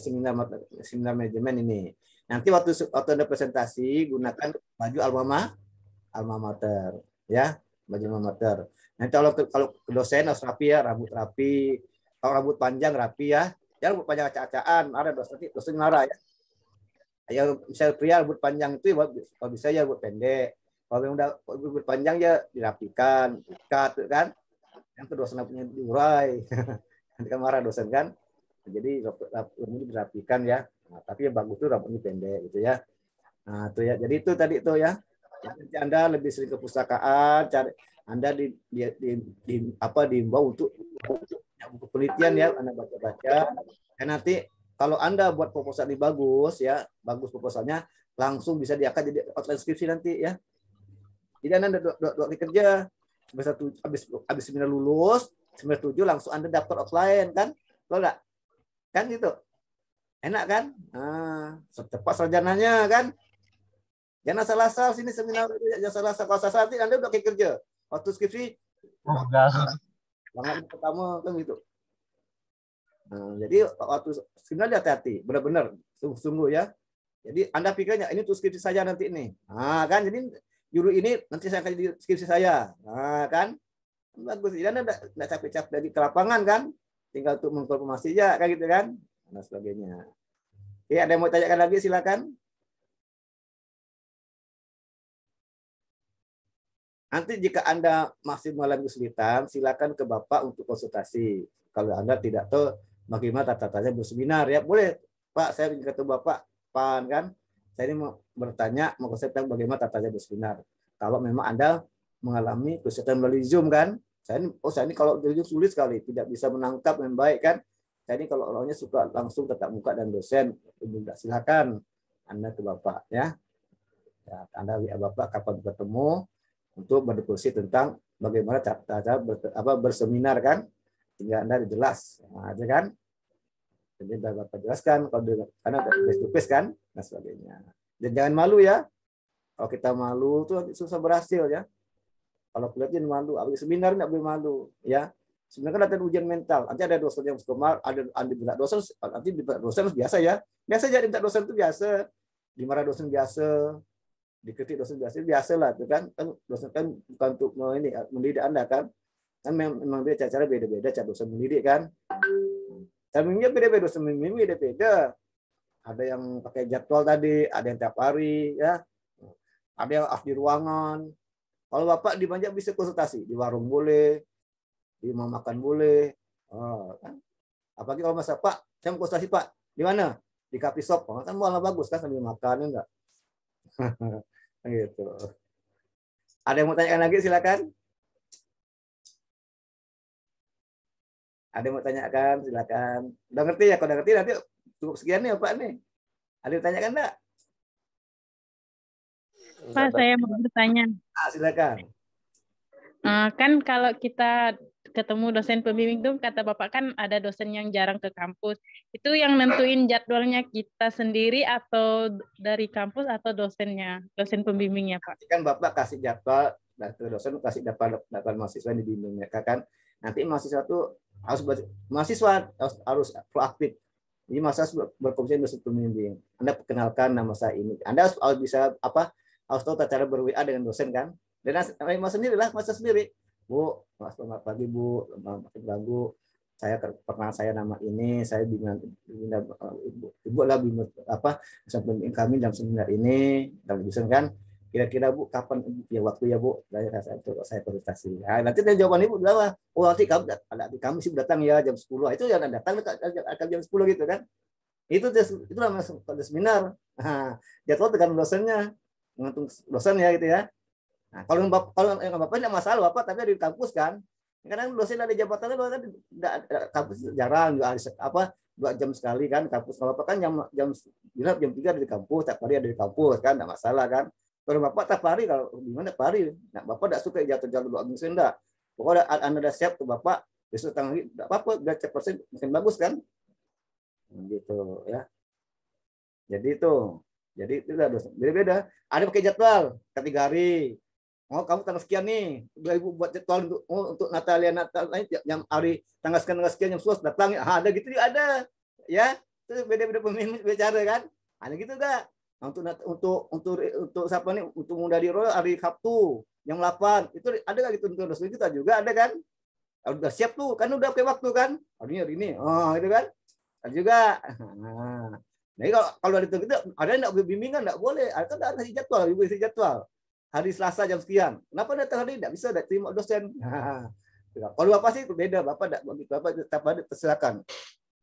seminar manajemen ini. Nanti waktu Anda presentasi gunakan baju alma mater ya, baju alma mater. Nanti kalau dosen harus rapi ya, rambut rapi. Kalau rambut panjang rapi ya. Jangan rambut panjang acak-acakan, ada dosen marah ya. Ya misal pria rambut panjang itu kalau bisa ya rambut pendek. Kalau yang udah rambut panjang ya dirapikan, ikat kan. Yang kedua dosen punya diurai. Nanti kan marah dosen kan. Jadi rambutnya dirapikan ya. Nah, tapi yang bagus tuh rambutnya pendek gitu ya. Nah, itu ya. Jadi itu tadi itu ya. Nanti Anda lebih sering ke pustakaan, cari Anda diimbau untuk buku penelitian ya, Anda baca-baca. Dan nanti kalau Anda buat proposal ini bagus ya, bagus proposalnya, langsung bisa diangkat jadi outline skripsi nanti ya. Jadi Anda dua kali kerja, habis seminar lulus, seminar 7 langsung Anda daftar outline kan? Kalau enggak? Kan gitu. Enak kan? Nah, cepat sarjananya kan? Jangan asal-asal sini seminar, jangan asal-asal. Kalau asal nanti Anda udah kayak kerja. Waktu skripsi, banget pertama kan gitu. Nah, jadi waktu seminar hati-hati, benar-benar, sungguh-sungguh ya. Jadi Anda pikirnya ini tuh skripsi saya nanti ini. Nah, kan jadi judul ini nanti saya akan jadi skripsi saya. Nah, kan bagus. Jadi Anda enggak capek-capek dari ke lapangan kan? Tinggal untuk mengkonfirmasi aja kayak gitu kan. Dan sebagainya. Oke, ada yang mau tanyakan lagi silakan. Nanti jika Anda masih mengalami kesulitan, silakan ke Bapak untuk konsultasi. Kalau Anda tidak tahu bagaimana tata caranya berseminar, ya boleh, Pak, saya ingin ketemu Bapak, Pan kan? Saya ini mau bertanya, mau konsultasi bagaimana tata caranya berseminar. Kalau memang Anda mengalami kesulitan melalui Zoom kan? Saya ini kalau dari Zoom sulit sekali, tidak bisa menangkap dengan baik kan? Saya ini kalau orangnya suka langsung tetap muka dan dosen, silakan Anda ke Bapak ya. Anda WA Bapak kapan bertemu untuk berdiskusi tentang bagaimana cara berseminar kan, hingga Anda jelas aja kan. Jadi Bapak jelaskan kalau karena face to face kan, dan sebagainya. Dan jangan malu ya. Kalau kita malu tuh susah berhasil ya. Kalau kelihatan malu, apalagi seminar nggak boleh malu ya. Sebenarnya kan ada ujian mental. Nanti ada dosen yang suka ada minta dosen, nanti minta dosen biasa ya. Biasa jadi minta dosen itu biasa. Dimarahi dosen biasa. Dikritik dosen biasa lah itu kan dosen kan bukan untuk mendidik Anda kan memang dia cara beda-beda cara dosen mendidik kan timingnya beda-beda, dosen membimbing beda-beda, ada yang pakai jadwal tadi, ada yang tiap hari ya, ada yang di ruangan. Kalau Bapak di Banjar bisa konsultasi di warung boleh, di rumah makan boleh kan? Apalagi kalau masa Pak saya mau konsultasi Pak di mana, di coffee shop kan malah bagus kan sambil makan enggak. Gitu. Ada yang mau tanyakan lagi silakan. Ada yang mau tanyakan silakan. Udah ngerti ya? Kalau udah ngerti nanti Cukup sekian nih Pak nih. Ada yang ditanyakan enggak? Pak, saya mau bertanya. Silakan. Kan kalau kita ketemu dosen pembimbing tuh kata Bapak kan ada dosen yang jarang ke kampus. Itu yang nentuin jadwalnya kita sendiri atau dari kampus atau dosennya, dosen pembimbingnya Pak? Kan Bapak kasih jadwal, dosen kasih jadwal mahasiswa yang dibimbingnya kan. Nanti mahasiswa tuh harus proaktif. Jadi mahasiswa berkomunikasi dosen pembimbing. Anda perkenalkan nama saya ini. Anda harus bisa harus tahu cara ber-WA dengan dosen kan. Dan mas sendiri lah, masa sendiri. Bu, selamat pagi Bu, ganggu. Saya perkenalan saya nama ini, saya ibu lah sampai kami jam 9 ini, dan dosen kan. Kira-kira Bu kapan ya waktu ya Bu? Saya presentasi. Nah, nanti dari jawaban Ibu bilang, oh nanti kami sih datang ya jam 10. Itu yang datang akan jam 10 gitu kan. Itu namanya seminar. Nah, jadwal dengan dosennya, mengantung dosen ya gitu ya. Nah, kalau Bapak tidak masalah Bapak, tapi di kampus kan. Kadang dosen ada jabatannya kampus jarang, 2 jam sekali kan kampus. Kalau Bapak kan jam 3 ada di kampus, tiap hari ada di kampus kan, tidak masalah kan. Kalau Bapak tiap hari, kalau gimana tiap hari, nah, Bapak tidak suka jatuh-jatuh 2 minggu enggak. Pokoknya Anda sudah siap tuh Bapak, besok tanggal lagi, tidak apa-apa, udah cek persen makin bagus kan. Gitu ya. Jadi itu udah dosen. Beda-beda. Ada pakai jadwal, 3 hari. Oh, kamu tanggal sekian nih, udah Ibu buat jadwal untuk Natal yang hari tanggal sekian jam 10 datang. Ada gitu juga ada. Ya, itu beda-beda pemimpin bicara kan. Ada gitu enggak? Untuk siapa nih? Untuk muda di Royal hari Sabtu jam 8. Itu ada enggak gitu untuk dosen kita juga ada kan? Udah siap tuh, kan udah pakai waktu kan? Hari ini. Oh, itu kan? Ada juga. Nah, kalau ada itu ada enggak bimbingan enggak boleh. Ada kasih jadwal, Ibu isi jadwal. Hari Selasa jam sekian. Kenapa datang hari tidak bisa terima dosen? Kalau Bapak sih beda, Bapak silakan.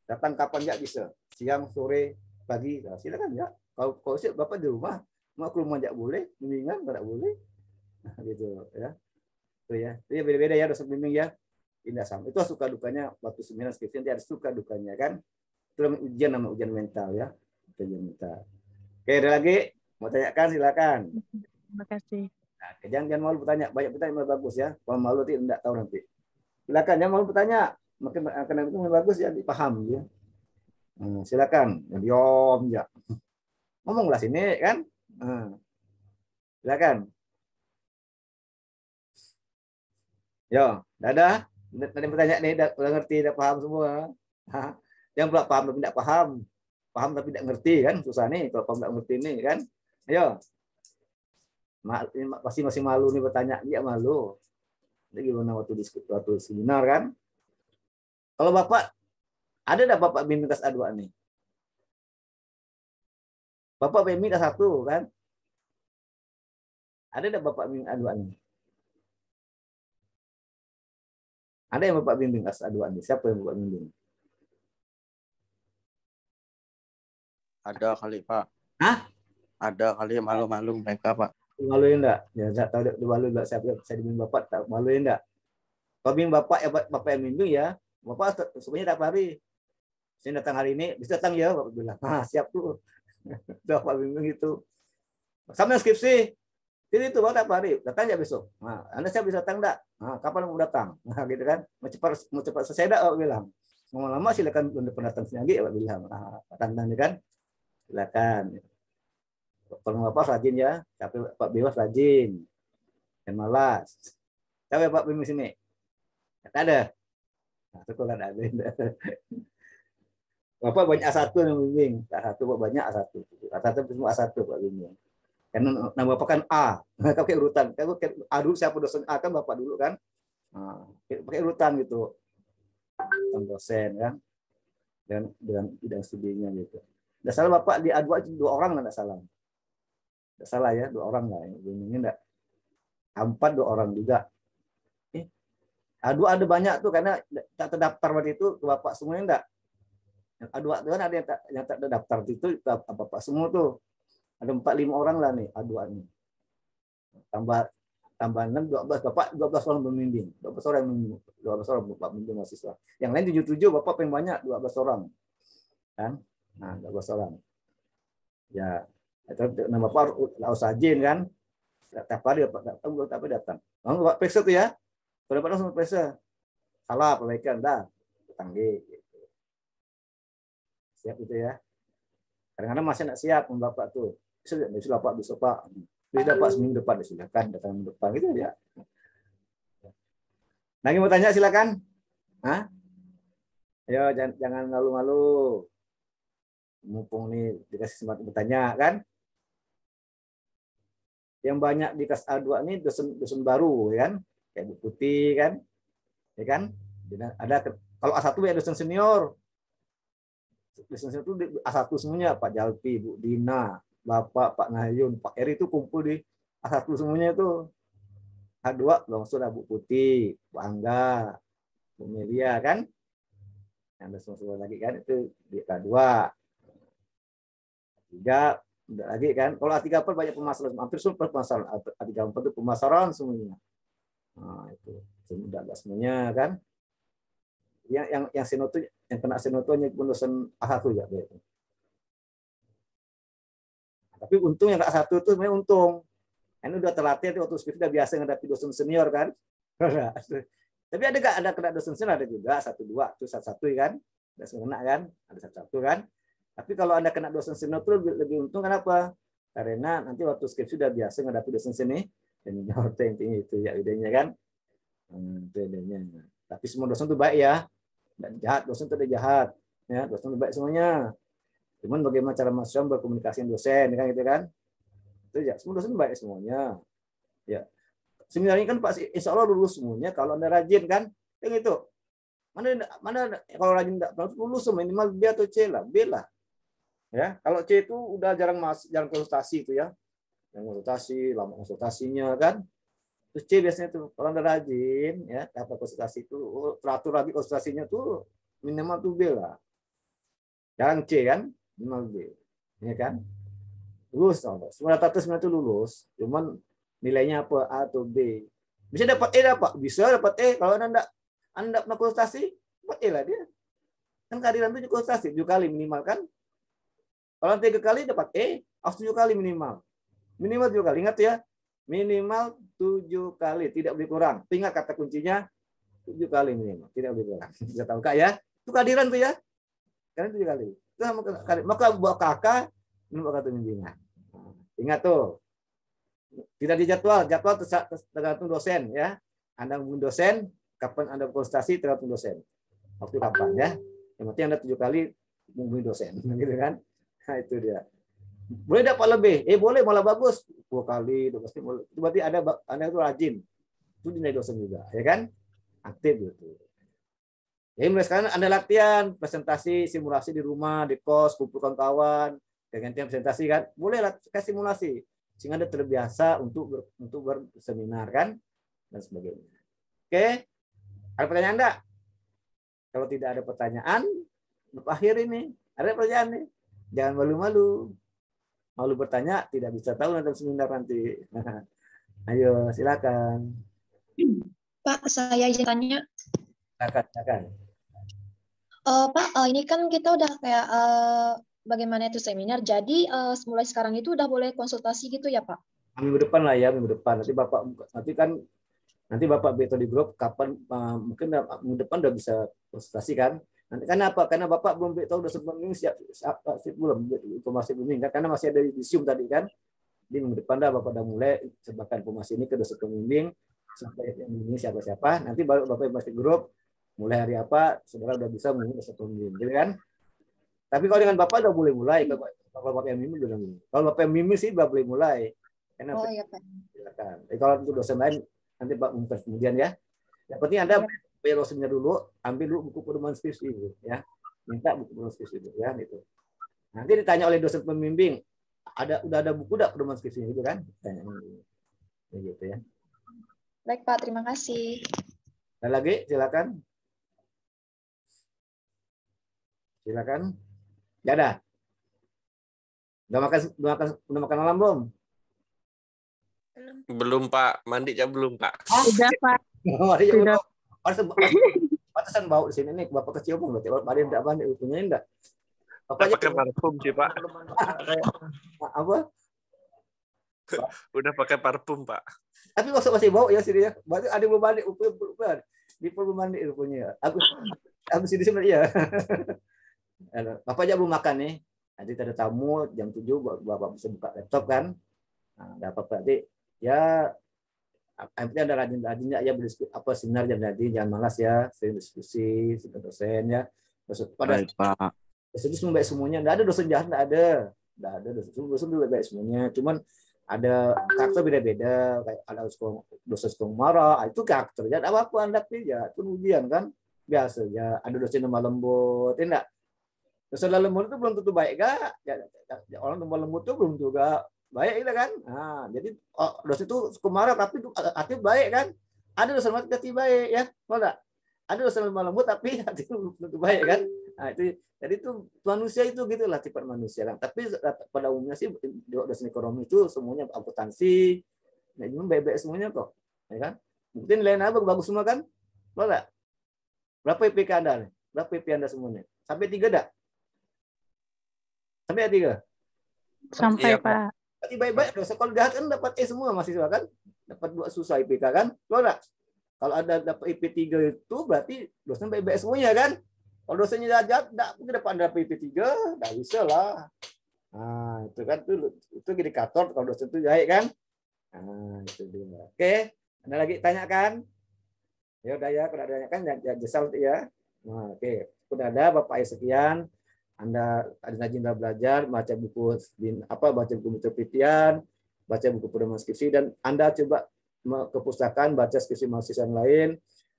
Datang kapan ya bisa. Siang, sore, pagi, silakan ya. Kalau sih Bapak di rumah, mau ke rumah enggak boleh, bimbingan enggak boleh. Nah, gitu ya. Itu ya. Itu beda-beda ya dosen bimbing ya. Tidak sama. Itu suka dukanya waktu seminar skripsi nanti ada suka dukanya kan. Itu namanya ujian mental ya. Ujian mental. Oke, ada lagi? Mau tanyakan silakan. Terima kasih. Nah, jangan malu bertanya, banyak bertanya malah bagus ya. Kalau malu tidak tahu nanti. Silakan, jangan malu bertanya, makin akan itu bagus ya, dipaham ya. Silakan, diam ya. Ngomonglah sini kan. Silakan. Yo, dadah. Tadi bertanya nih, udah ngerti, udah paham semua. Yang pula paham tapi tidak paham, paham tapi tidak ngerti kan, susah nih kalau paham tidak ngerti nih kan. Ayo. Masih malu nih bertanya, dia malu. Jadi gimana waktu seminar kan? Kalau Bapak ada enggak Bapak bimbing kelas A2 nih? Bapak bimbing kelas 1 kan? Ada enggak Bapak bimbing A2 nih? Ada yang Bapak bimbing kelas A2 nih? Siapa yang Bapak bimbing? Ada kali Pak. Hah? Ada kali, malu-malu mereka Pak. Maluin enggak? Ya enggak tahu malu enggak saya dibimbing Bapak, tak maluin enggak? Kalau bimbing Bapak ya Bapak yang bimbing ya. Bapak sebenarnya tiap hari. Saya datang hari ini, bisa datang ya Bapak bilang. Siap tuh. Bapak bimbing itu. Sama skripsi. Jadi itu Bapak tiap hari, datang ya besok. Nah, Anda siap bisa datang enggak? Kapan mau datang? Gitu kan. Mau cepat selesai enggak Bapak bilang. Mau lama silakan pendatang lagi Bapak bilang. Datang kan. Silakan. Kalau Bapak rajin ya, tapi Pak Biwas rajin. Dan malas. Tapi Pak bimbing sini. Tidak ada. Nah, itu kan ada. Bapak banyak A1 yang bimbing. A1 Bapak banyak A1. A1 semua A1 Pak bimbing. Karena nama Bapak kan A. Pakai urutan. Kalau A dulu siapa dosen A kan Bapak dulu kan. Nah, pakai urutan gitu. Tentang dosen kan. Dan bidang studinya gitu. Tidak salah Bapak di A2 itu 2 orang lah, tidak salah. Tidak salah ya, 2 orang lah. Bimbingnya enggak. A4 2 orang juga. A2 ada banyak tuh karena tak terdaftar waktu itu Bapak semuanya enggak. A2 itu kan ada yang tak terdaftar itu Bapak semua tuh. Ada 4-5 orang lah nih A2 nih. Tambah 6 12 Bapak 12 orang pembimbing. 12 orang 12 orang Bapak pembimbing mahasiswa. Yang lain 77 Bapak paling banyak 12 orang. Kan? Nah, 12 orang. Ya, itu nama Bapak harus rajin kan. Tiap hari datang. Oh, Pak periksa tuh ya. Kalau dapat langsung periksa. Salah perbaikan, dah. Tanggi. Gitu. Siap itu ya. Kadang-kadang masih nggak siap Bapak tuh. Besok Pak, besok Pak. Bisa Pak seminggu depan silakan datang minggu depan gitu ya. Lagi mau tanya silakan. Hah? Ayo jangan malu-malu. Mumpung nih dikasih kesempatan bertanya kan. Yang banyak di kelas A2 ini dosen baru ya kan. Kayak Bu Putih kan. Ya kan? Ada kalau A1 ya dosen senior. Dosen senior itu A1 semuanya, Pak Jalpi, Bu Dina, Bapak, Pak Nayun, Pak Eri itu kumpul di A1 semuanya itu. A2 langsung ada Bu Putih, Bu Angga, Bu Melia kan. Yang dosen lagi kan itu di A2. A3 udah lagi kan. Kalau A3 pun banyak pemasaran, hampir semua pemasaran. A3 itu pemasaran semuanya. Nah, itu sudah ada semuanya kan. Yang seno itu yang kena seno itu hanya dosen A1 ya gitu. Tapi untung yang A1 itu sebenarnya untung. Ini udah terlatih waktu skripsi udah biasa menghadapi dosen senior kan. Tapi ada kena dosen senior ada juga 1-2 itu 1-1 kan. Ada kena kan, ada 1-1 kan. Tapi kalau Anda kena dosen senior itu lebih untung kenapa? Karena nanti waktu skripsi sudah biasa menghadapi dosen sini dan intinya itu ya idenya kan. Itu idenya. Tapi semua dosen itu baik ya. Dan jahat, dosen itu ada jahat. Ya, dosen itu baik semuanya. Cuman bagaimana cara mahasiswa berkomunikasi dengan dosen kan gitu kan. Itu ya, semua dosen baik semuanya. Ya. Sebenarnya kan Pak insya Allah lulus semuanya kalau Anda rajin kan. Yang itu. Mana kalau rajin enggak lulus minimal B atau C lah, B lah. Ya, kalau C itu udah jarang konsultasi itu ya. Yang konsultasi, lama konsultasinya kan. Terus C biasanya tuh kalau Anda rajin ya, dapat konsultasi itu teratur lagi konsultasinya tuh minimal tuh B lah. Jarang C kan, minimal B. Ya kan? Lulus semua data tes itu lulus, cuman nilainya apa A atau B. Bisa dapat E bisa dapat E kalau Anda pernah konsultasi, dapat E lah dia. Kan kehadiran itu konsultasi 7 kali minimal kan? Kalau 3 kali dapat E, harus 7 kali minimal. Minimal 7 kali. Ingat ya, minimal 7 kali, tidak boleh kurang. Ingat kata kuncinya 7 kali minimal, tidak boleh kurang. Bisa tahu Kak ya? Itu kehadiran tuh ya. Karena 7 kali. Itu sama maka buat kakak minum kartu bimbingan. Ingat tuh. Tidak dijadwal, jadwal tergantung dosen ya. Anda hubungi dosen, kapan Anda konsultasi tergantung dosen. Waktu kapan ya? Yang penting Anda 7 kali menghubungi dosen, gitu kan? Nah, itu dia. Boleh dapat lebih? Boleh, malah bagus. 10 kali, 12 kali. Itu berarti Anda itu rajin. Itu dinilai dosen juga, ya kan? Aktif gitu. Jadi mulai sekarang Anda latihan, presentasi, simulasi di rumah, di kos, kumpulkan kawan, gantian presentasi kan? Boleh kasih simulasi. Sehingga Anda terbiasa untuk berseminar kan? Dan sebagainya. Oke? Ada pertanyaan enggak? Kalau tidak ada pertanyaan, akhir ini. Ada pertanyaan nih? Jangan malu-malu. Malu bertanya, tidak bisa tahu dalam seminar nanti. Ayo, silakan. Pak, saya izin tanya. Silakan. Pak, ini kan kita udah kayak bagaimana itu seminar. Jadi mulai sekarang itu udah boleh konsultasi gitu ya, Pak? Minggu depan lah ya, minggu depan. Nanti Bapak beto di grup kapan mungkin minggu depan udah bisa konsultasi kan. Nanti karena apa? Karena Bapak belum tahu udah sebelum siap belum informasi belum karena masih ada di Zoom tadi kan. Di minggu depan dah Bapak udah mulai sebarkan informasi ini ke dosen pembimbing sampai yang ini siapa-siapa. Nanti baru Bapak masuk grup mulai hari apa saudara udah bisa menghubungi dosen pembimbing, gitu kan? Tapi kalau dengan Bapak udah boleh mulai. Kalau Bapak yang bimbing udah mulai. Kalau Bapak yang bimbing sih udah boleh mulai. Karena iya, Pak. Silakan. Kalau untuk dosen lain nanti Pak umumkan kemudian ya. Yang penting Anda bayar dosennya dulu, ambil dulu buku pedoman skripsi gitu, ya. Minta buku pedoman skripsi gitu, ya gitu. Nanti ditanya oleh dosen pembimbing, udah ada buku enggak pedoman skripsi gitu kan? Tanya gitu ya. Baik, Pak, terima kasih. Ada lagi? Silakan. Silakan. Ya ada. Udah makan malam belum? Belum, Pak. Mandi aja belum, Pak. Sudah, Pak. Sudah. Pantesan bau di sini nih, Bapak kecium berarti. Ada yang enggak mandi, punya enggak? Bapak pakai parfum sih, Pak. Apa? Udah pakai parfum, Pak. Tapi masih bau ya sini ya. Berarti ada belum mandi, di belum mandi rupanya. Aku sini sebenarnya. Bapak aja belum makan nih. Nanti ada tamu jam 7 Bapak bisa buka laptop kan. Nah, dapat berarti ya artinya ada rajin-rajinnya ya berdiskusi apa seminar jangan malas ya, sering diskusi dengan dosen ya. Pada dosen itu semua baik semuanya, enggak ada dosen jahat, enggak ada dosen juga baik semuanya. Cuman ada karakter beda-beda, kayak ada dosen suka marah, itu karakternya apa apa hadapi ya, itu ujian kan biasa ya. Ada dosen lemah lembut, enggak. Dosen lembut itu belum tentu baik gak? Ya, orang lemah lembut itu belum juga baik gitu kan. Nah, jadi dosen itu suka marah tapi hati baik kan. Ada dosen mati hati baik ya, enggak? Ada dosen lemah lembut tapi hati belum tentu baik kan. Nah, itu jadi itu manusia itu gitulah sifat manusia kan. Tapi pada umumnya sih dosen ekonomi itu semuanya akuntansi, nah ini baik-baik semuanya kok, ya kan? Mungkin lain apa bagus semua kan? Enggak? Berapa IPK Anda nih? Berapa IP Anda semuanya? Sampai 3 dah? Sampai 3? Sampai, Pak. Berarti baik-baik dong. Kalau jahat kan dapat E semua mahasiswa kan? Dapat 2 susah IPK kan? Enggak? Kalau ada dapat IP 3 itu berarti dosen baik-baik semuanya kan? Kalau dosennya jahat, enggak dapat IP 3, enggak bisa lah. Nah, itu kan itu indikator kalau dosen itu baik kan? Nah, itu dia. Oke, ada lagi tanyakan? Ya udah ya, kalau ada tanya kan jasa ya. Nah, oke. Udah ada Bapak sekian. Anda rajin belajar, baca buku baca buku penelitian, baca buku pedoman skripsi, dan Anda coba ke pustakaan baca skripsi mahasiswa yang lain.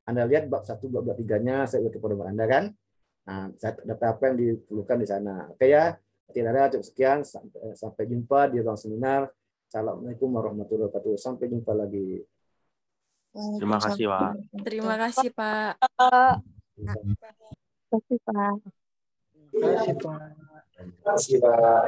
Anda lihat bab 1, bab 3-nya saya ke pedoman Anda kan. Nah, data apa yang diperlukan di sana. Oke ya. Tidak ada, cukup sekian. Sampai jumpa di ruang seminar. Assalamualaikum warahmatullahi wabarakatuh. Sampai jumpa lagi. Terima kasih, Pak. Terima kasih, Pak. Terima kasih, Pak. Terima kasih, Pak.